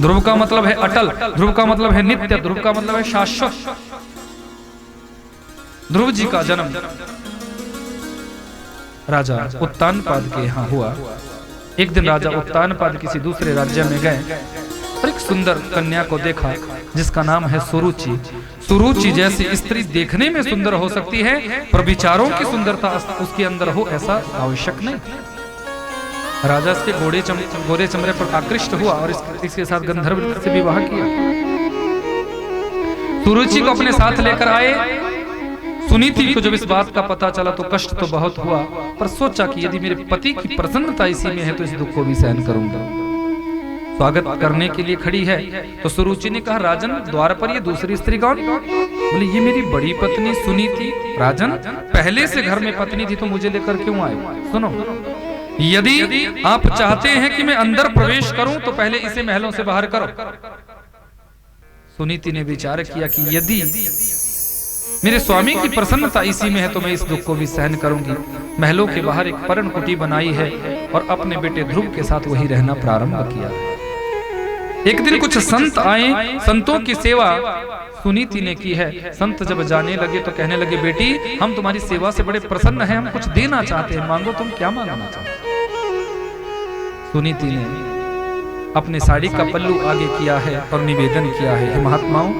ध्रुव का मतलब है अटल, ध्रुव का मतलब है नित्य, ध्रुव का मतलब है शाश्वत। ध्रुव जी का जन्म राजा उत्तानपाद के यहाँ हुआ। एक दिन राजा उत्तानपाद किसी दूसरे राज्य में गए और एक सुंदर कन्या को देखा जिसका नाम है सुरुचि। सुरुचि जैसी स्त्री देखने में सुंदर हो सकती है, पर विचारों की सुंदरता उसके अंदर हो ऐसा आवश्यक नहीं। राजा इसके गोरे चमड़े पर आकृष्ट हुआ और इसके साथ गंधर्व से विवाह किया। सुरुचि को अपने साथ लेकर आए। सुनीति को जब इस बात का पता चला तो कष्ट तो बहुत हुआ, पर सोचा कि यदि मेरे पति की प्रसन्नता इसी में है तो इस दुख को भी सहन करूंगा। स्वागत करने के लिए खड़ी है तो सुरुचि ने कहा, राजन द्वार पर ये दूसरी स्त्री कौन? बोले ये मेरी बड़ी पत्नी सुनीति। राजन पहले से घर में पत्नी थी तो मुझे लेकर क्यों आए? सुनो, यदि आप चाहते हैं कि मैं अंदर प्रवेश करूं तो पहले इसे महलों से बाहर करो। सुनीति ने विचार किया कि यदि मेरे स्वामी की प्रसन्नता इसी में है तो मैं इस दुख को भी सहन करूंगी। महलों के बाहर एक पर्ण कुटी बनाई है और अपने बेटे ध्रुव के साथ वही रहना प्रारंभ किया। एक दिन कुछ संत आए, संतों की सेवा सुनीति ने की है। संत जब जाने लगे तो कहने लगे, बेटी हम तुम्हारी सेवा से बड़े प्रसन्न हैं, हम कुछ देना चाहते हैं, मांगो तुम क्या मांगना चाहते। सुनीति ने अपने साड़ी का पल्लू आगे किया है और निवेदन किया है, हे महात्माओं,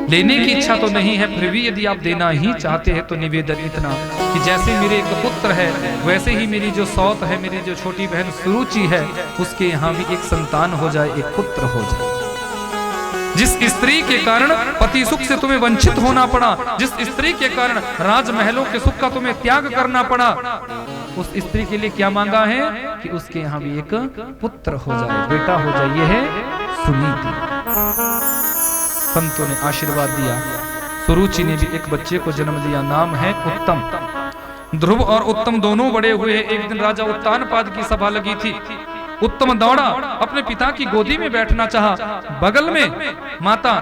लेने की इच्छा तो नहीं है, फिर भी यदि आप देना ही चाहते हैं तो निवेदन इतना कि जैसे मेरे एक पुत्र है वैसे ही मेरी जो सौत है, मेरी जो छोटी बहन सुरुचि है, उसके यहाँ भी एक संतान हो जाए, एक पुत्र हो जाए। जिस स्त्री के कारण पति सुख से तुम्हें वंचित होना पड़ा, जिस स्त्री के कारण राजमहलों के सुख का तुम्हें त्याग करना पड़ा, उस स्त्री के लिए क्या मांगा है कि उसके यहाँ भी एक पुत्र हो जाए, बेटा हो जाए। ये है सुनीति। संतों ने आशीर्वाद दिया। सुरुचि ने भी एक बच्चे को जन्म दिया, नाम है उत्तम। ध्रुव और उत्तम दोनों बड़े हुए। एक दिन राजा उत्तानपाद की सभा लगी थी। उत्तम दौड़ा, अपने पिता की गोदी में बैठना चाहा। बगल में माता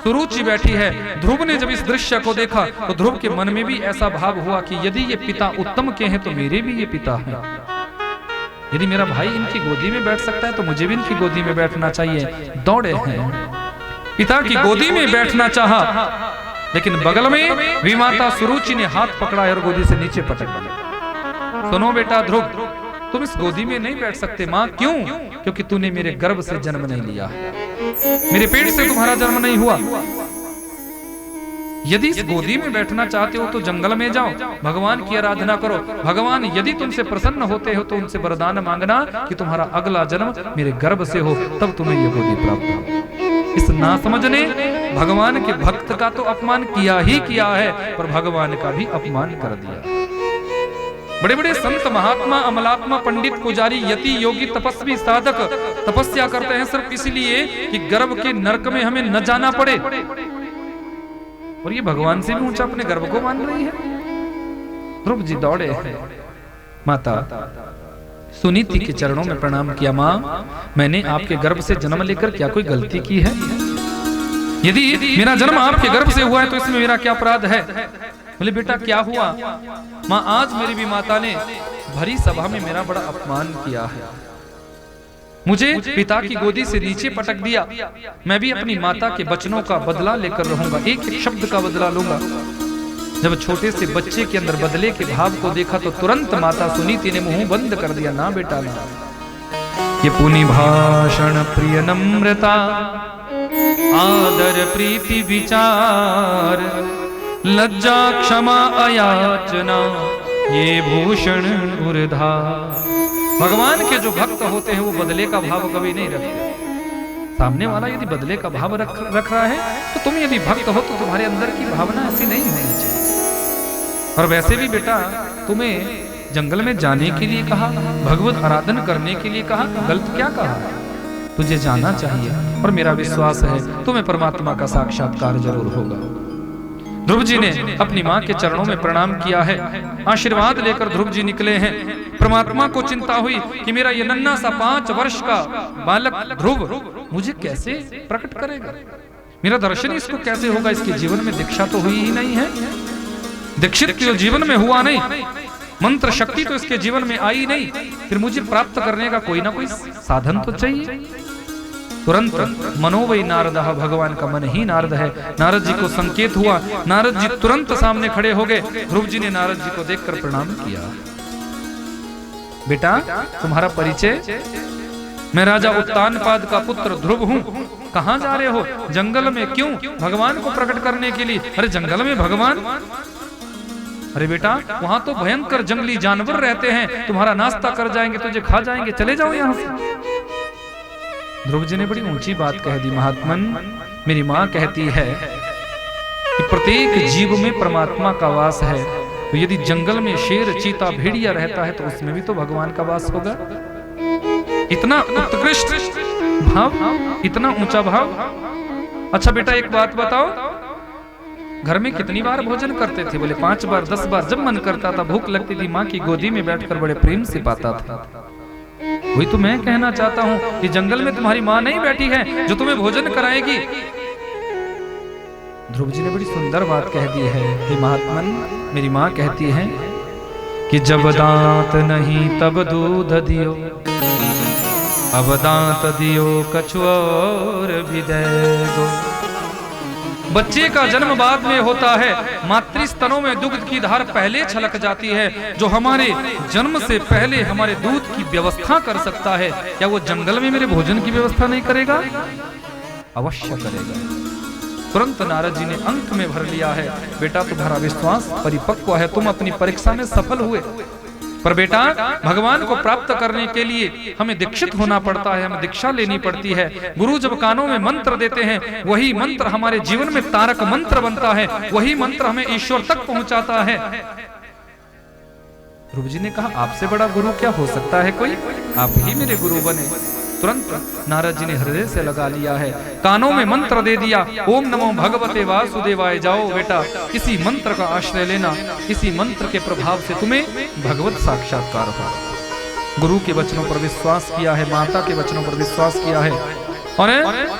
सुरुचि बैठी है। ध्रुव ने जब इस दृश्य को देखा तो ध्रुव के मन में भी ऐसा भाव हुआ कि यदि ये पिता उत्तम के हैं तो मेरे भी ये पिता हैं। यदि मेरा भाई इनकी गोदी में बैठ सकता है तो मुझे भी इनकी गोदी में बैठना चाहिए। दौड़े हैं, पिता की गोदी में बैठना चाहा, लेकिन बगल में विमाता सुरुचि ने हाथ पकड़ा और गोदी से नीचे पटक दिया। सुनो बेटा ध्रुव, तुम इस गोदी में नहीं बैठ सकते। मां क्यों? क्योंकि तूने मेरे गर्भ से जन्म नहीं लिया, मेरे पेट से तुम्हारा जन्म नहीं हुआ। यदि इस गोदी में बैठना चाहते हो तो जंगल में जाओ, भगवान की आराधना करो। भगवान यदि तुमसे प्रसन्न होते हो तो उनसे वरदान मांगना कि तुम्हारा अगला जन्म मेरे गर्भ से हो, तब तुम्हें यह गोदी प्राप्त हो। इस नासमझ ने भगवान के भक्त का तो अपमान किया ही किया है, पर भगवान का भी अपमान कर दिया। बड़े बड़े संत महात्मा, अमलात्मा, पंडित, पुजारी, यति, योगी, तपस्वी, साधक तपस्या करते हैं सिर्फ इसलिए कि गर्भ के नरक में हमें न जाना पड़े, और ये भगवान से भी ऊंचा अपने गर्भ को मान रही है। ध्रुव जी दौड़े हैं। माता सुनीति के चरणों में प्रणाम किया। मां, मैंने आपके गर्भ से जन्म लेकर क्या कोई गलती की है? यदि मेरा जन्म आपके गर्भ से हुआ है तो इसमें मेरा क्या अपराध है? बोले बेटा क्या हुआ? मां, आज मेरी भी माता ने भरी सभा में मेरा बड़ा अपमान किया है, मुझे पिता की गोदी से नीचे पटक दिया। मैं भी अपनी माता के वचनों का बदला लेकर रहूंगा, एक एक शब्द का बदला लूंगा। जब छोटे से बच्चे के अंदर बदले के भाव को देखा तो तुरंत माता सुनीति ने मुंह बंद कर दिया। ना बेटा ना, ये पुनि भाषण प्रिय नम्रता, आदर प्रीति विचार, लज्जा क्षमा अयाचना, ये भूषण उर्धार। भगवान के जो भक्त होते हैं वो बदले का भाव कभी नहीं रखते। सामने वाला यदि बदले का भाव रख रहा है तो तुम यदि भक्त हो तो तुम्हारे अंदर की भावना ऐसी नहीं होनी चाहिए। और वैसे भी बेटा, तुम्हें जंगल में जाने के लिए कहा, भगवत आराधन करने के लिए कहा, गलत क्या कहा? तुझे जाना चाहिए और मेरा विश्वास है तुम्हें परमात्मा का साक्षात्कार जरूर होगा। ध्रुव जी ने अपनी मां के चरणों में प्रणाम किया है। आशीर्वाद लेकर ध्रुव जी निकले हैं। परमात्मा को चिंता हुई कि मेरा ये नन्हा सा 5 वर्ष का बालक ध्रुव मुझे कैसे प्रकट करेगा, मेरा दर्शन इसको कैसे होगा? इसके जीवन में दीक्षा तो हुई ही नहीं है, दीक्षित के जीवन में हुआ नहीं, मंत्र शक्ति तो इसके जीवन में आई नहीं, फिर मुझे प्राप्त करने का कोई ना कोई साधन तो चाहिए। तुरंत मनोवै नारद, भगवान का मन ही नारद है। नारद जी को संकेत हुआ, नारद जी तुरंत सामने खड़े हो गए। ध्रुव जी ने नारद जी को देखकर प्रणाम किया। बेटा तुम्हारा परिचय? मैं राजा उत्तानपाद का पुत्र ध्रुव हूँ। कहाँ जा रहे हो? जंगल में। क्यों? भगवान को प्रकट करने के लिए। अरे जंगल में भगवान? अरे बेटा वहां तो भयंकर जंगली जानवर रहते हैं, तुम्हारा नाश्ता कर जाएंगे, तुझे खा जाएंगे, चले जाओ यहाँ से। ध्रुव जी ने बड़ी ऊंची बात कह दी। महात्मन, मेरी माँ कहती है कि प्रत्येक जीव में परमात्मा का वास है, तो यदि जंगल में शेर, चीता, भेड़िया रहता है तो उसमें भी तो भगवान का वास होगा। इतना उत्कृष्ट भाव, इतना ऊंचा भाव। अच्छा बेटा एक बात बताओ, घर में कितनी बार भोजन करते थे? बोले 5 बार 10 बार, जब मन करता था, भूख लगती थी, माँ की गोदी में बैठकर बड़े प्रेम से पाता था। वही तो मैं कहना चाहता हूँ कि जंगल में तुम्हारी माँ नहीं बैठी है जो तुम्हें भोजन कराएगी। ध्रुव जी ने बड़ी सुंदर बात कह दी है। हे महात्मन, मेरी माँ कहती है कि जब दांत नहीं तब दूध दियो, अब दांत दियो कछु और भी देगो। बच्चे का जन्म बाद में होता है, मातृ स्तनों में दुग्ध की धार पहले छलक जाती है। जो हमारे जन्म से पहले हमारे दूध की व्यवस्था कर सकता है, क्या वो जंगल में मेरे भोजन की व्यवस्था नहीं करेगा? अवश्य करेगा। तुरंत नारद जी ने अंक में भर लिया है, बेटा तुम्हारा विश्वास परिपक्व है, तुम अपनी परीक्षा में सफल हुए। पर बेटा, भगवान को प्राप्त करने के लिए हमें दीक्षित होना पड़ता है, हमें दीक्षा लेनी पड़ती है। गुरु जब कानों में मंत्र देते हैं, वही मंत्र हमारे जीवन में तारक मंत्र बनता है, वही मंत्र हमें ईश्वर तक पहुंचाता है। ध्रुव जी ने कहा, आपसे बड़ा गुरु क्या हो सकता है कोई? आप ही मेरे गुरु बने। तुरंत नारद जी ने हृदय से लगा लिया है, कानों में मंत्र दे दिया, ओम नमो भगवते वासुदेवाय। जाओ बेटा, इसी मंत्र का आश्रय लेना, इसी मंत्र के प्रभाव से तुम्हें भगवत साक्षात्कार हो। गुरु के वचनों पर विश्वास किया है, माता के वचनों पर विश्वास किया है और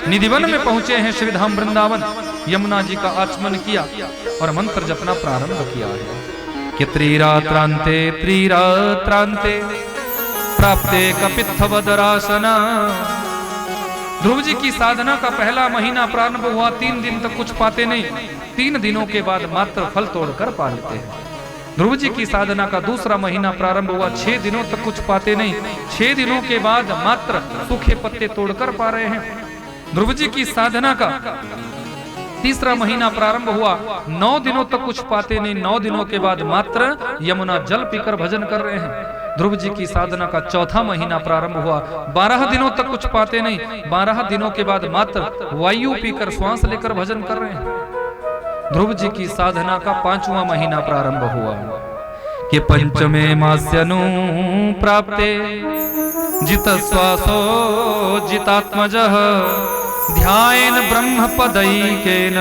निधिवन में पहुंचे हैं श्रीधाम वृंदावन। यमुना जी का आचमन किया और मंत्र जपना प्रारंभ किया है कि त्रिरात्रांते प्राप्ते कपित्थवदरासना। ध्रुव जी की साधना का पहला महीना प्रारंभ हुआ, 3 दिन तक कुछ पाते नहीं, 3 दिनों के बाद मात्र फल तोड़कर पा लेते हैं। ध्रुव जी की साधना का दूसरा महीना प्रारंभ हुआ, 6 दिनों तक कुछ पाते नहीं, 6 दिनों के बाद मात्र सूखे पत्ते तोड़कर पा रहे हैं। ध्रुव जी की साधना का तीसरा महीना प्रारंभ हुआ, 9 दिनों तक कुछ पाते नहीं, 9 दिनों के बाद मात्र यमुना जल पीकर भजन कर रहे हैं। ध्रुव जी की साधना का चौथा महीना प्रारंभ हुआ, 12 दिनों तक कुछ पाते नहीं, 12 दिनों के बाद मात्र वायु पीकर श्वास लेकर भजन कर रहे हैं। ध्रुव जी की साधना का 5वां महीना प्रारंभ हुआ कि पंचमे मास्यनु प्राप्ते जित श्वासो जितात्मजः ध्यायेन ब्रह्म पदैकेन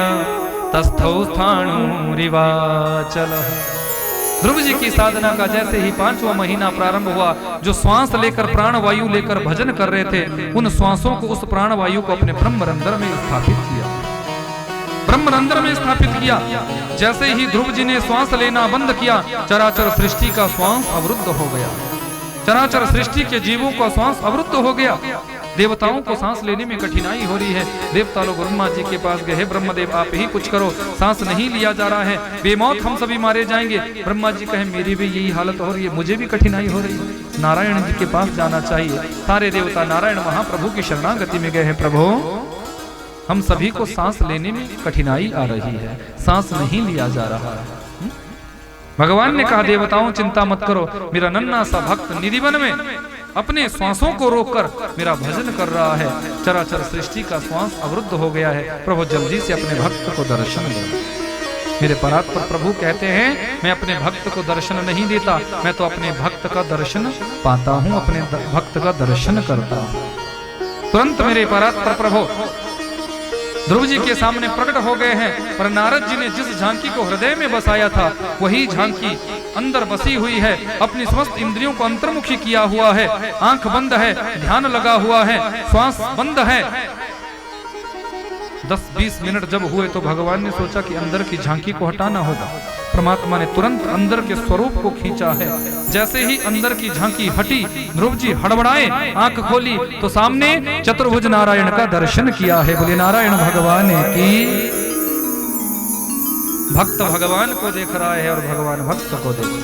तस्थौ स्थाणुरिवाचलः। ध्रुव जी की साधना का जैसे ही 5वां महीना प्रारंभ हुआ, जो श्वास लेकर प्राण वायु लेकर भजन कर रहे थे, उन श्वासों को, उस प्राण वायु को अपने ब्रह्मरंध्र में स्थापित किया, ब्रह्मरंध्र में स्थापित किया। जैसे ही ध्रुव जी ने श्वास लेना बंद किया, चराचर सृष्टि का श्वास अवरुद्ध हो गया, चराचर सृष्टि के जीवों का श्वास अवरुद्ध हो गया। देवताओं को सांस लेने में कठिनाई हो रही है। देवता लोग ब्रह्मा जी के पास गए, ब्रह्मदेव आप ही कुछ करो, सांस नहीं लिया जा रहा है, बेमौत हम सभी मारे जाएंगे। ब्रह्मा जी कहे, मेरी भी यही हालत हो रही है, मुझे भी कठिनाई हो रही है, नारायण जी के पास जाना चाहिए। सारे देवता नारायण महाप्रभु की शरणागति में गए हैं, प्रभु हम सभी को सांस लेने में कठिनाई आ रही है, सांस नहीं लिया जा रहा है। भगवान ने कहा, देवताओं चिंता मत करो, मेरा नन्हा सा भक्त निधिवन में अपने श्वासों को रोककर मेरा भजन कर रहा है, चराचर सृष्टि का श्वास अवरुद्ध हो गया है, प्रभु जल्दी से अपने भक्त को दर्शन दे। मेरे परात्पर प्रभु कहते हैं, मैं अपने भक्त को दर्शन नहीं देता, मैं तो अपने भक्त का दर्शन पाता हूँ, अपने भक्त का दर्शन करता हूँ। तुरंत मेरे परात्पर प्रभु ध्रुव जी के सामने प्रकट हो गए हैं। पर नारद जी ने जिस झांकी को हृदय में बसाया था, वही झांकी अंदर बसी हुई है, अपनी समस्त इंद्रियों को अंतर्मुखी किया हुआ है, आंख बंद है, ध्यान लगा हुआ है, श्वास बंद है। 10-20 मिनट जब हुए तो भगवान ने सोचा कि अंदर की झांकी को हटाना होगा। परमात्मा ने तुरंत अंदर के स्वरूप को खींचा है। जैसे ही अंदर की झांकी हटी, ध्रुव जी हड़बड़ाए, आंख खोली तो सामने चतुर्भुज नारायण का दर्शन किया है। बोले नारायण भगवान की। भक्त भगवान को देख रहा है और भगवान भक्त को देख रहा है।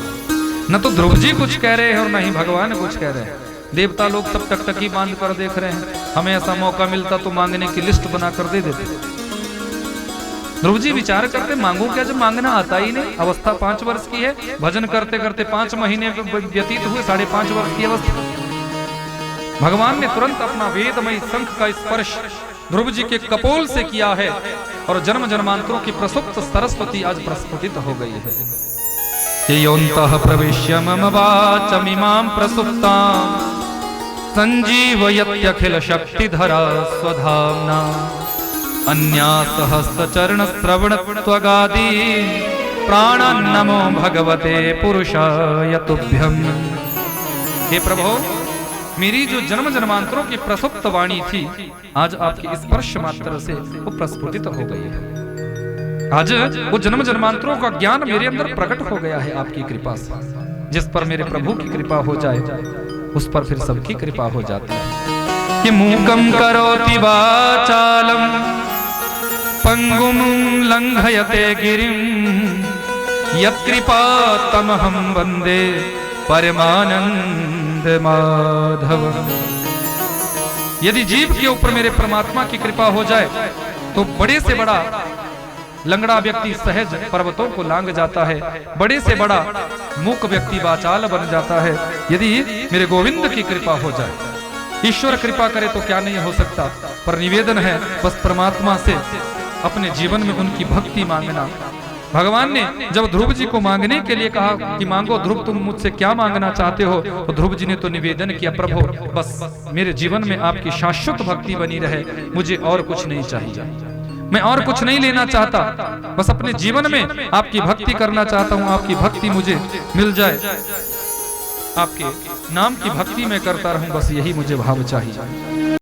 न तो ध्रुव जी कुछ कह रहे हैं और न ही भगवान कुछ कह रहे हैं। देवता लोग सब टकटकी बांध कर देख रहे हैं। हमें ऐसा मौका मिलता तो मांगने की लिस्ट बनाकर दे देते। ध्रुव जी विचार करते, मांगू क्या जब मांगना आता ही नहीं। अवस्था 5 वर्ष की है, भजन करते करते 5 महीने व्यतीत हुए, 5.5 वर्ष की अवस्था। भगवान ने तुरंत अपना वेदमय शंख का स्पर्श ध्रुव जी के कपोल से किया है और जन्म जन्मांतरों की प्रसुप्त सरस्वती आज प्रस्फुटित हो गई है। योऽन्तः प्रविश्य मम वाचमिमां प्रसुप्तां संजीवयत्यखिल शक्तिधरा स्वधाम्ना अन्यासहस्रचरण श्रवण त्वगादि प्राण नमो भगवते पुरुषाय तुभ्यम। हे प्रभु, मेरी जो जन्म जन्मांतरों की प्रसुप्त वाणी थी आज आपके स्पर्श मात्र से वो प्रस्फुटित हो गई है। आज वो जन्म जन्मांतरों का ज्ञान मेरे अंदर प्रकट हो गया है आपकी कृपा से। जिस पर मेरे प्रभु की कृपा हो जाए उस पर फिर सबकी कृपा हो जाती है। कि मूकम करोति वाचालम पंगुम लंघयते गिरिम यत्कृपा तमहं वंदे परमानंद माधव। यदि जीव के ऊपर मेरे परमात्मा की कृपा हो जाए तो बड़े से बड़ा लंगड़ा व्यक्ति सहज पर्वतों को लांग जाता है, बड़े से बड़ा मूक व्यक्ति वाचाल बन जाता है। यदि मेरे गोविंद की कृपा हो जाए, ईश्वर कृपा करे तो क्या नहीं हो सकता। पर निवेदन है बस परमात्मा से अपने जीवन में उनकी भक्ति मांगना। भगवान ने जब ध्रुव जी को मांगने के लिए कहा कि मांगो ध्रुव, तुम मुझसे क्या मांगना चाहते हो, तो ध्रुव जी ने तो निवेदन किया, प्रभु बस मेरे जीवन में आपकी शाश्वत भक्ति बनी रहे, मुझे और कुछ नहीं चाहिए, मैं और कुछ नहीं लेना चाहता, बस अपने जीवन में आपकी भक्ति करना चाहता हूँ, आपकी भक्ति मुझे मिल जाए, आपके नाम की भक्ति मैं करता रहूं, बस यही मुझे भाव चाहिए।